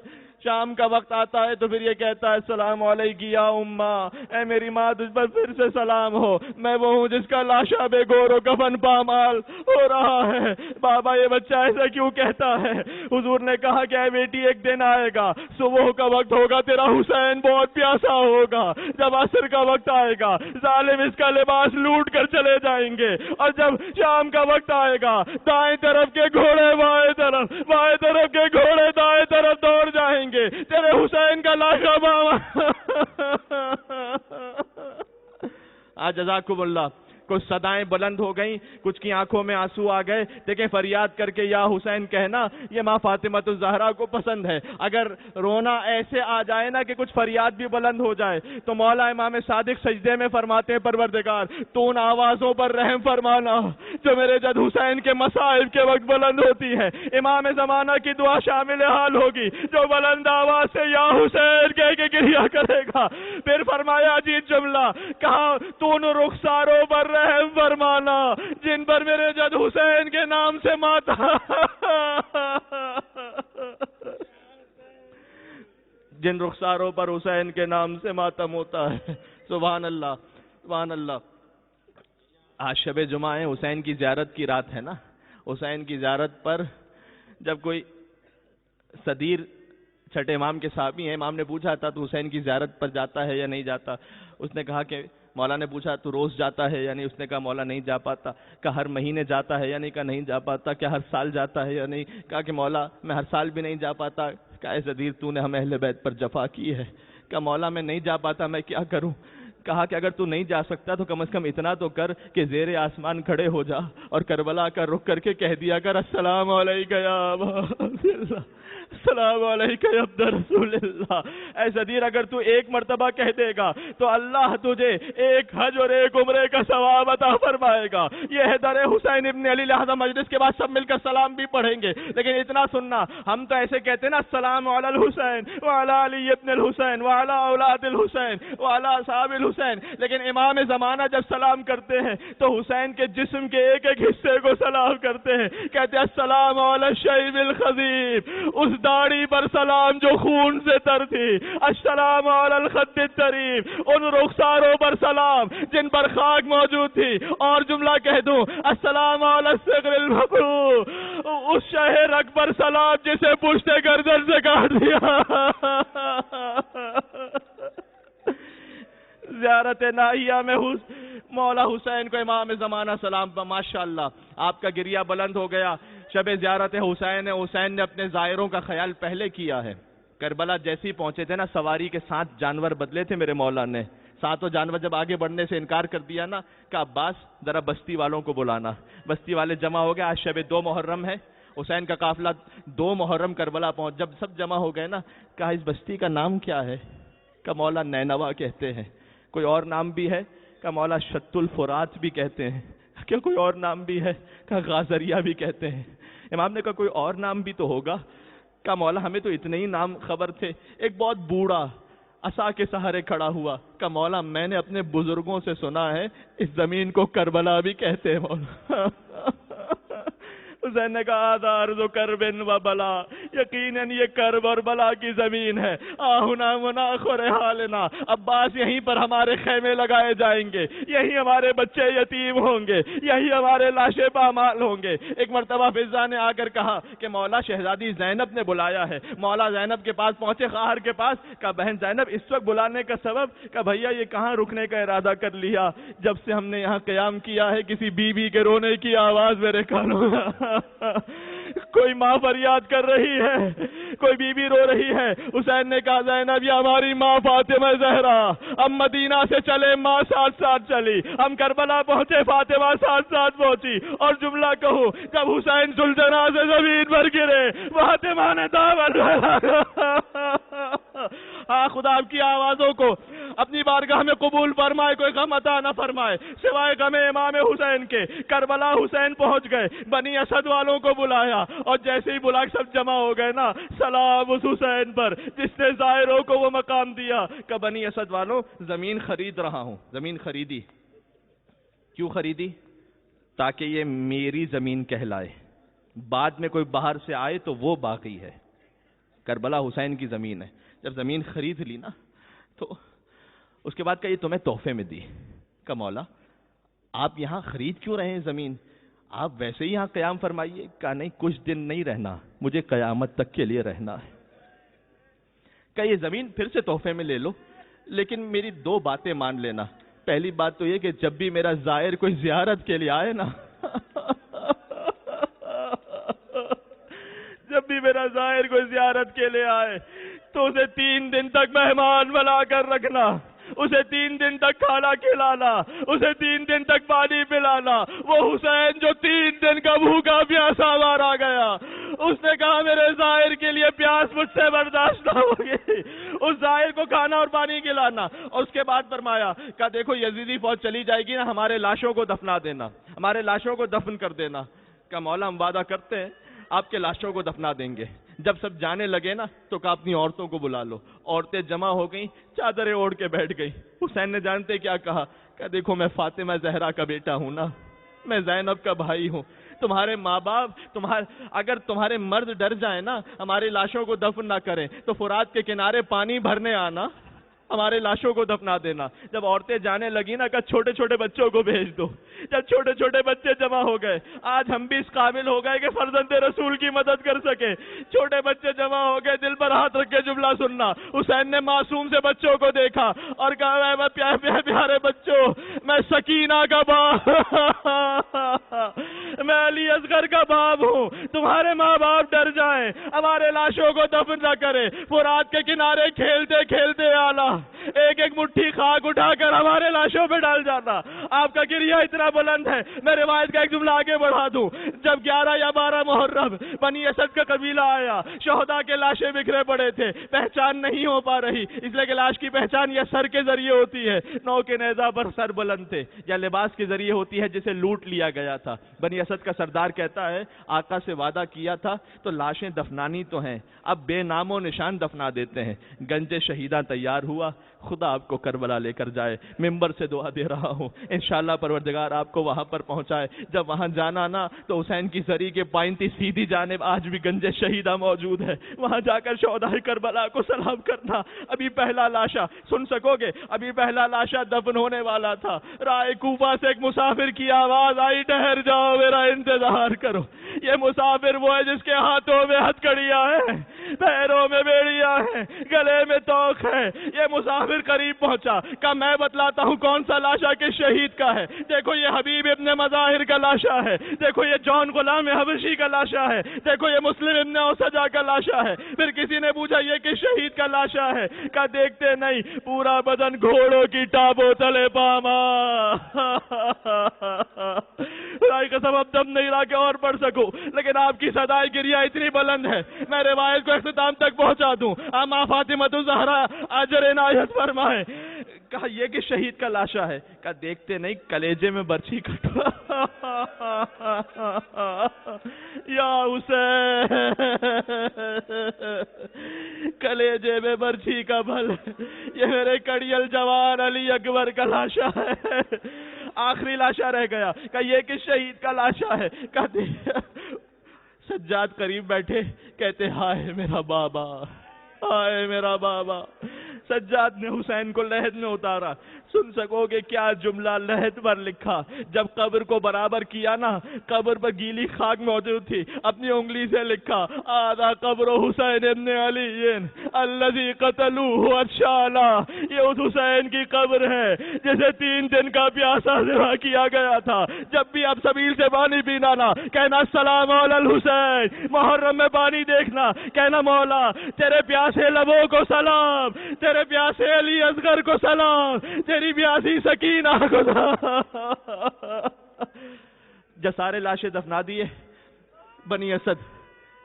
شام کا وقت آتا ہے تو پھر یہ کہتا ہے السلام علیک یا اماں، اے میری ماں تجھ پر پھر سے سلام ہو، میں وہ ہوں جس کا لاشا بے گور و کفن پامال ہو رہا ہے۔ بابا یہ بچہ ایسا کیوں کہتا ہے؟ حضور نے کہا کہ اے بیٹی ایک دن آئے گا، صبح کا وقت ہوگا، تیرا حسین بہت پیاسا ہوگا، جب عصر کا وقت آئے گا ظالم اس کا لباس لوٹ کر چلے جائیں گے، اور جب شام کا وقت آئے گا دائیں طرف کے گھوڑے بائیں طرف کے گھوڑے دائیں طرف دوڑ جائیں گے، تیرے حسین کا لاشا بابا آج جزاکم اللہ۔ کچھ صدائیں بلند ہو گئیں، کچھ کی آنکھوں میں آنسو آ گئے، لیکن فریاد کر کے یا حسین کہنا یہ ماں فاطمۃ الزہرا کو پسند ہے۔ اگر رونا ایسے آ جائے نا کہ کچھ فریاد بھی بلند ہو جائے تو مولا امام صادق سجدے میں فرماتے ہیں پروردگار تو ان آوازوں پر رحم فرمانا جو میرے جد حسین کے مصائب کے وقت بلند ہوتی ہے۔ امام زمانہ کی دعا شامل حال ہوگی جو بلند آواز سے یا حسین کہہ کے گریا کرے گا۔ پھر فرمایا عجیب جملہ، کہا تو ان رخساروں پر رحم فرمانا جن پر میرے جد حسین کے نام سے ماتا جن رخساروں پر حسین کے نام سے ماتم ہوتا ہے۔ سبحان اللہ سبحان اللہ۔ آج شب جمعہ ہے، حسین کی زیارت کی رات ہے نا۔ حسین کی زیارت پر جب کوئی صدیر چھٹے امام کے صحابی ہیں، امام نے پوچھا تھا تو حسین کی زیارت پر جاتا ہے یا نہیں جاتا؟ اس نے کہا کہ مولا نے پوچھا تو روز جاتا ہے یا نہیں؟ اس نے کہا مولا نہیں جا پاتا۔ کہا ہر مہینے جاتا ہے یا نہیں؟ کہا نہیں جا پاتا۔ کیا ہر سال جاتا ہے یا نہیں؟ کہا کہ مولا میں ہر سال بھی نہیں جا پاتا۔ کہا اے صدیر تو نے ہم اہل بیت پر جفا کی ہے۔ کہا مولا میں نہیں جا پاتا، میں کیا کروں؟ کہا کہ اگر تو نہیں جا سکتا تو کم از کم اتنا تو کر کہ زیر آسمان کھڑے ہو جا اور کربلا کا رخ کر کے کہہ دیا کر السلام علیکم یا ابا عبداللہ، السلام علیکم یا عبد رسول اللہ۔ اے صدیر اگر تو ایک مرتبہ کہہ دے گا تو اللہ تجھے ایک حج اور ایک عمرے کا ثواب عطا فرمائے گا۔ یہ ہے در حسین ابن علی، لہذا مجلس کے بعد سب مل کر سلام بھی پڑھیں گے، لیکن اتنا سننا ہم تو ایسے کہتے ہیں نا السلام علی الحسین وعلی علی ابن الحسین وعلی اولاد الحسین وعلی اصحاب الحسین، لیکن امام زمانہ جب سلام کرتے ہیں تو حسین کے جسم کے ایک ایک حصے کو سلام کرتے ہیں، کہتے ہیں السلام علی الشیب الخضیب، اس داڑھی پر سلام جو خون سے تر تھی، السلام علی الخد الطریب، ان رخساروں پر سلام جن پر خاک موجود تھی، اور جملہ کہہ دوں السلام علی الصغر المقروء، اس شہ رگ پر سلام جسے پشت گردن سے کاٹ دیا۔ زیارت ناہیہ میں مولا حسین کو امام زمانہ سلام پر، ماشاءاللہ آپ کا گریہ بلند ہو گیا۔ شب زیارت حسین ہے، حسین نے اپنے زائروں کا خیال پہلے کیا ہے۔ کربلا جیسے ہی پہنچے تھے نا، سواری کے 7 جانور بدلے تھے میرے مولا نے۔ 7 جانور جب آگے بڑھنے سے انکار کر دیا نا، کہ عباس ذرا بستی والوں کو بلانا۔ بستی والے جمع ہو گئے، آج شب 2 محرم ہے، حسین کا قافلہ 2 محرم کربلا پہنچ، جب سب جمع ہو گئے نا، کہا اس بستی کا نام کیا ہے؟ کہ مولا نینوا کہتے ہیں۔ کوئی اور نام بھی ہے؟ کہ مولا شت الفرات بھی کہتے ہیں۔ کیا کوئی اور نام بھی ہے؟ کہ غازریہ بھی کہتے ہیں۔ امام نے کہا کوئی اور نام بھی تو ہوگا؟ کہ مولا ہمیں تو اتنے ہی نام خبر تھے۔ ایک بہت بوڑھا عصا کے سہارے کھڑا ہوا، کہ مولا میں نے اپنے بزرگوں سے سنا ہے اس زمین کو کربلا بھی کہتے ہیں مولا۔ حسین نے کہا آدار ذو کربن و بلا، یقیناً یہ کرب اور بلا کی زمین ہے. آہنا مناخر حالنا. عباس یہیں پر ہمارے خیمے لگائے جائیں گے, یہی ہمارے بچے یتیم ہوں گے, یہی ہمارے لاشیں پامال ہوں گے. ایک مرتبہ فضا نے آ کر کہا کہ مولا شہزادی زینب نے بلایا ہے. مولا زینب کے پاس پہنچے, خواہر کے پاس. کہا بہن زینب اس وقت بلانے کا سبب؟ کہا بھیا یہ کہاں رکنے کا ارادہ کر لیا, جب سے ہم نے یہاں قیام کیا ہے کسی بیوی کے رونے کی آواز میرے کانوں میں. کوئی ماں فریاد کر رہی ہے, کوئی بیوی رو رہی ہے. حسین نے کہا زینب یہ ہماری ماں فاطمہ زہرا, ہم مدینہ سے چلے ماں ساتھ ساتھ چلی, ہم کربلا پہنچے فاطمہ ساتھ ساتھ پہنچی. اور جملہ کہوں, جب حسین ذوالجناح سے زمین پر گرے فاطمہ نے دامن ہاں خدا آپ کی آوازوں کو اپنی بارگاہ میں قبول فرمائے, کوئی غم عطا نہ فرمائے سوائے غم امام حسین کے. کربلا حسین پہنچ گئے, بنی اسد والوں کو بلایا, اور جیسے ہی بلا کے سب جمع ہو گئے نا, سلام اس حسین پر جس نے زائروں کو وہ مقام دیا. کہ بنی اسد والوں زمین خرید رہا ہوں. زمین خریدی, کیوں خریدی؟ تاکہ یہ میری زمین کہلائے, بعد میں کوئی باہر سے آئے تو وہ باقی ہے. کربلا حسین کی زمین ہے. جب زمین خرید لی نا تو اس کے بعد کہ یہ تمہیں تحفے میں دی. کہ مولا آپ یہاں خرید کیوں رہے ہیں زمین, آپ ویسے ہی یہاں قیام فرمائیے. کہا نہیں, کچھ دن نہیں رہنا, مجھے قیامت تک کے لیے رہنا ہے. کہ یہ زمین پھر سے تحفے میں لے لو, لیکن میری دو باتیں مان لینا. پہلی بات تو یہ کہ جب بھی میرا زائر کوئی زیارت کے لیے آئے نا جب بھی میرا زائر کوئی زیارت کے لیے آئے تو اسے 3 دن تک مہمان بنا کر رکھنا, اسے 3 دن تک کھانا کھلانا, اسے 3 دن تک پانی پلانا. وہ حسین جو 3 دن کا بھوکا پیاسا مارا گیا, اس نے کہا میرے زائر کے لیے پیاس مجھ سے برداشت نہ ہوگی. اس زائر کو کھانا اور پانی کھلانا. اور اس کے بعد فرمایا کہ دیکھو یزیدی فوج چلی جائے گی نا, ہمارے لاشوں کو دفنا دینا, ہمارے لاشوں کو دفن کر دینا. کہ مولا ہم وعدہ کرتے ہیں آپ کے لاشوں کو دفنا دیں گے. جب سب جانے لگے نا تو کہا اپنی عورتوں کو بلا لو. عورتیں جمع ہو گئیں, چادریں اوڑھ کے بیٹھ گئی. حسین نے جانتے کیا کہا, کہ دیکھو میں فاطمہ زہرا کا بیٹا ہوں نا, میں زینب کا بھائی ہوں. تمہارے ماں باپ اگر تمہارے مرد ڈر جائیں نا, ہماری لاشوں کو دفن نہ کریں, تو فرات کے کنارے پانی بھرنے آنا, ہمارے لاشوں کو دفنا دینا. جب عورتیں جانے لگی نا, کہ چھوٹے چھوٹے بچوں کو بھیج دو. جب چھوٹے چھوٹے بچے جمع ہو گئے, آج ہم بھی اس قابل ہو گئے کہ فرزند رسول کی مدد کر سکے. چھوٹے بچے جمع ہو گئے, دل پر ہاتھ رکھ کے جملہ سننا. حسین نے معصوم سے بچوں کو دیکھا اور کہا میں پیارے بچوں, میں سکینہ کا باپ میں علی اصغر کا باپ ہوں. تمہارے ماں باپ ڈر جائیں, ہمارے لاشوں کو دفن نہ کرے. فرات کے کنارے کھیلتے کھیلتے آنا, ایک ایک مٹھی خاک اٹھا کر ہمارے لاشوں پہ ڈال جانا. آپ کا گریہ اتنا بلند ہے, میں روایت کا ایک جملہ آگے بڑھا دوں. جب 11 یا 12 محرم بنی اسد کا قبیلہ آیا, شہداء کے لاشیں بکھرے پڑے تھے, پہچان نہیں ہو پا رہی, اس لیے کہ لاش کی پہچان یا سر کے ذریعے ہوتی ہے, نو کے نیزہ پر سر بلند تھے, یا لباس کے ذریعے ہوتی ہے جسے لوٹ لیا گیا تھا. بنی اسد کا سردار کہتا ہے آقا سے وعدہ کیا تھا تو لاشیں دفنانی تو ہیں, اب بے نام و نشان دفنا دیتے ہیں. گنج شہیداں تیار ہوا, خدا آپ کو کربلا لے کر جائے. ممبر سے دعا دے رہا ہوں انشاءاللہ پروردگار آپ کو وہاں پر پہنچائے. جب وہاں جانا نا تو حسین کی زری کے پائنتی سیدھی جانب آج بھی گنج شہیدہ موجود ہے, وہاں جا کر شہداء کربلا کو سلام کرنا. ابھی پہلا لاشا سن سکو گے, ابھی پہلا لاشا دفن ہونے والا تھا. رائے کوفہ سے ایک مسافر کی آواز آئی, ٹھہر جاؤ میرا انتظار کرو. یہ مسافر وہ ہے جس کے ہاتھوں میں ہتھکڑیاں ہیں, پیروں میں بیڑیاں ہیں, گلے میں توق ہے. یہ مسافر قریب پہنچا, کہا میں بتلاتا ہوں کون سا لاشا کے شہید کا ہے. دیکھو یہ حبیب ابن مظاہر کا لاشا ہے, دیکھو یہ جون غلام حبشی کا لاشا ہے, دیکھو یہ مسلم ابن اوسجا کا لاشا ہے. پھر کسی نے پوچھا یہ کس شہید کا لاشا ہے, کہا دیکھتے نہیں پورا بدن گھوڑوں کی ٹابوں تلے پاما. خدائی قسم اب دم نہیں رہا کہ اور پڑھ سکوں, لیکن آپ کی صدائے گریہ اتنی بلند ہے میں روایت کو اختتام تک پہنچا دوں. ماں فاطمہ الزہرا اجر عنایت فرمائے. کہا یہ کہ شہید کا لاشا ہے, کہا دیکھتے نہیں کلیجے میں برچھی کٹوا. یا حسین کلیجے میں برچھی کا بھل, یہ میرے کڑیل جوان علی اکبر کا لاشا ہے. آخری لاشا رہ گیا, کہ یہ کہ شہید کا لاشا ہے. کہ سجاد قریب بیٹھے، کہتے ہائے میرا بابا، ہائے میرا بابا۔ سجاد نے حسین کو لحد میں اتارا، سن سکو گے کیا جملہ لحد پر لکھا؟ جب قبر کو برابر کیا نا، قبر پر گیلی خاک موجود تھی، اپنی انگلی سے لکھا آدھا قبر حسین ابن علی الذی قتلوہ ارشالا، یہ اس حسین کی قبر ہے جسے 3 دن کا پیاسا ذبح کیا گیا تھا۔ جب بھی آپ سبیل سے پانی پینا نا، کہنا السلام علی الحسین، محرم میں پانی دیکھنا، کہنا مولا تیرے پیاسے لبوں کو سلام، تیرے پیاسے علی اصغر کو سلام، تیری پیاسی سکینہ کو سلام۔ جب سارے لاشیں دفنا دیے بنی اسد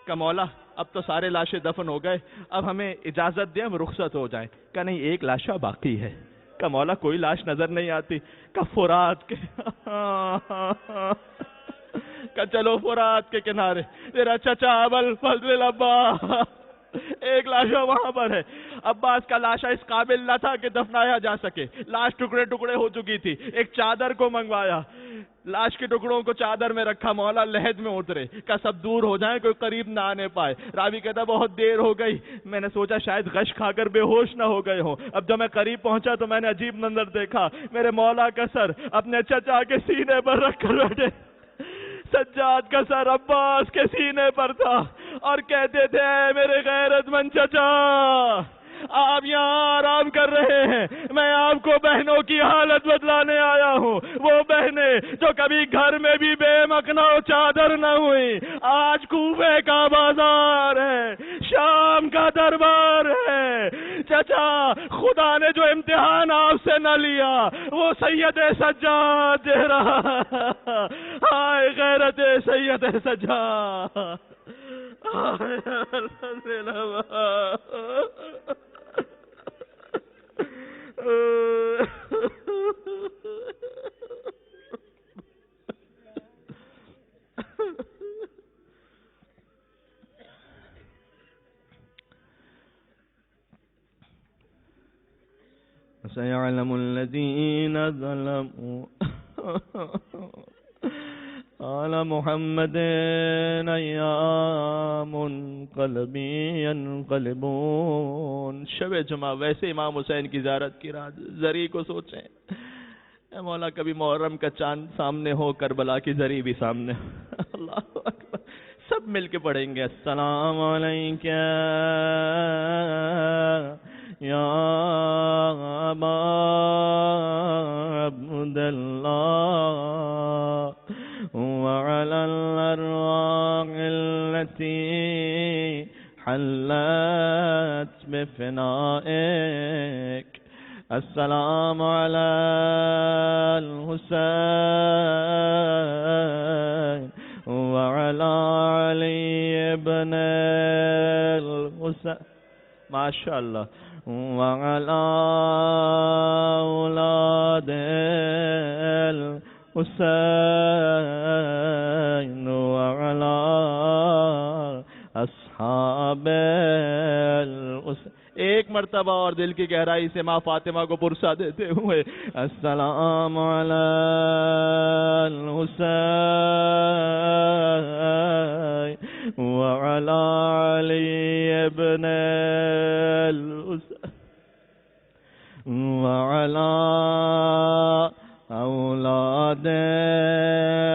کا مولا، اب تو سارے لاشیں دفن ہو گئے، اب ہمیں اجازت دیں ہم رخصت ہو جائیں۔ کہ نہیں، ایک لاشا باقی ہے۔ کہ مولا کوئی لاش نظر نہیں آتی؟ کہ فرات کے کہ چلو فرات کے کنارے تیرا چچا ابوالفضل العباس، ایک لاشا وہاں پر ہے۔ عباس کا لاشا اس قابل نہ تھا کہ دفنایا جا سکے، لاش ٹکڑے ٹکڑے ہو چکی تھی، ایک چادر کو منگوایا، لاش کے ٹکڑوں کو چادر میں رکھا، مولا لحد میں اترے، کہ سب دور ہو جائیں، کوئی قریب نہ آنے پائے۔ راوی کہتا بہت دیر ہو گئی، میں نے سوچا شاید غش کھا کر بے ہوش نہ ہو گئے ہوں۔ اب جب میں قریب پہنچا تو میں نے عجیب منظر دیکھا، میرے مولا کا سر اپنے چچا کے سینے پر رکھ کر بیٹھے، سجاد کا سر عباس کے سینے پر تھا، اور کہتے تھے اے میرے غیرت مند چچا، آپ یہاں آرام کر رہے ہیں، میں آپ کو بہنوں کی حالت بتلانے آیا ہوں، وہ بہنیں جو کبھی گھر میں بھی بے مکنا و چادر نہ ہوئی، آج کوفے کا بازار ہے، شام کا دربار ہے۔ چچا خدا نے جو امتحان آپ سے نہ لیا وہ سید سجاد دے رہا، ہائے غیرت سید سجاد، سيعلم الذين ظلموا على محمد أيام منقلبی ينقلبون۔ شب جمعہ ویسے امام حسین کی زیارت کی رات، زری کو سوچیں، اے مولا کبھی محرم کا چاند سامنے ہو، کربلا کی زری بھی سامنے ہو۔ اللہ اکبر، سب مل کے پڑھیں گے السلام علیکہ یا ابا عبداللہ وعلى الأرواح التي حلت بفنائك، السلام على الحسين وعلى علي بن الحسين، ما شاء الله، وعلى أولاد الحسين وعلى أصحاب الحسين۔ ایک مرتبہ اور دل کی گہرائی سے ماں فاطمہ کو پرسا دیتے ہوئے السلام علی الحسین وعلی علی ابن الحسین وعلی اولاد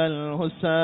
الحسین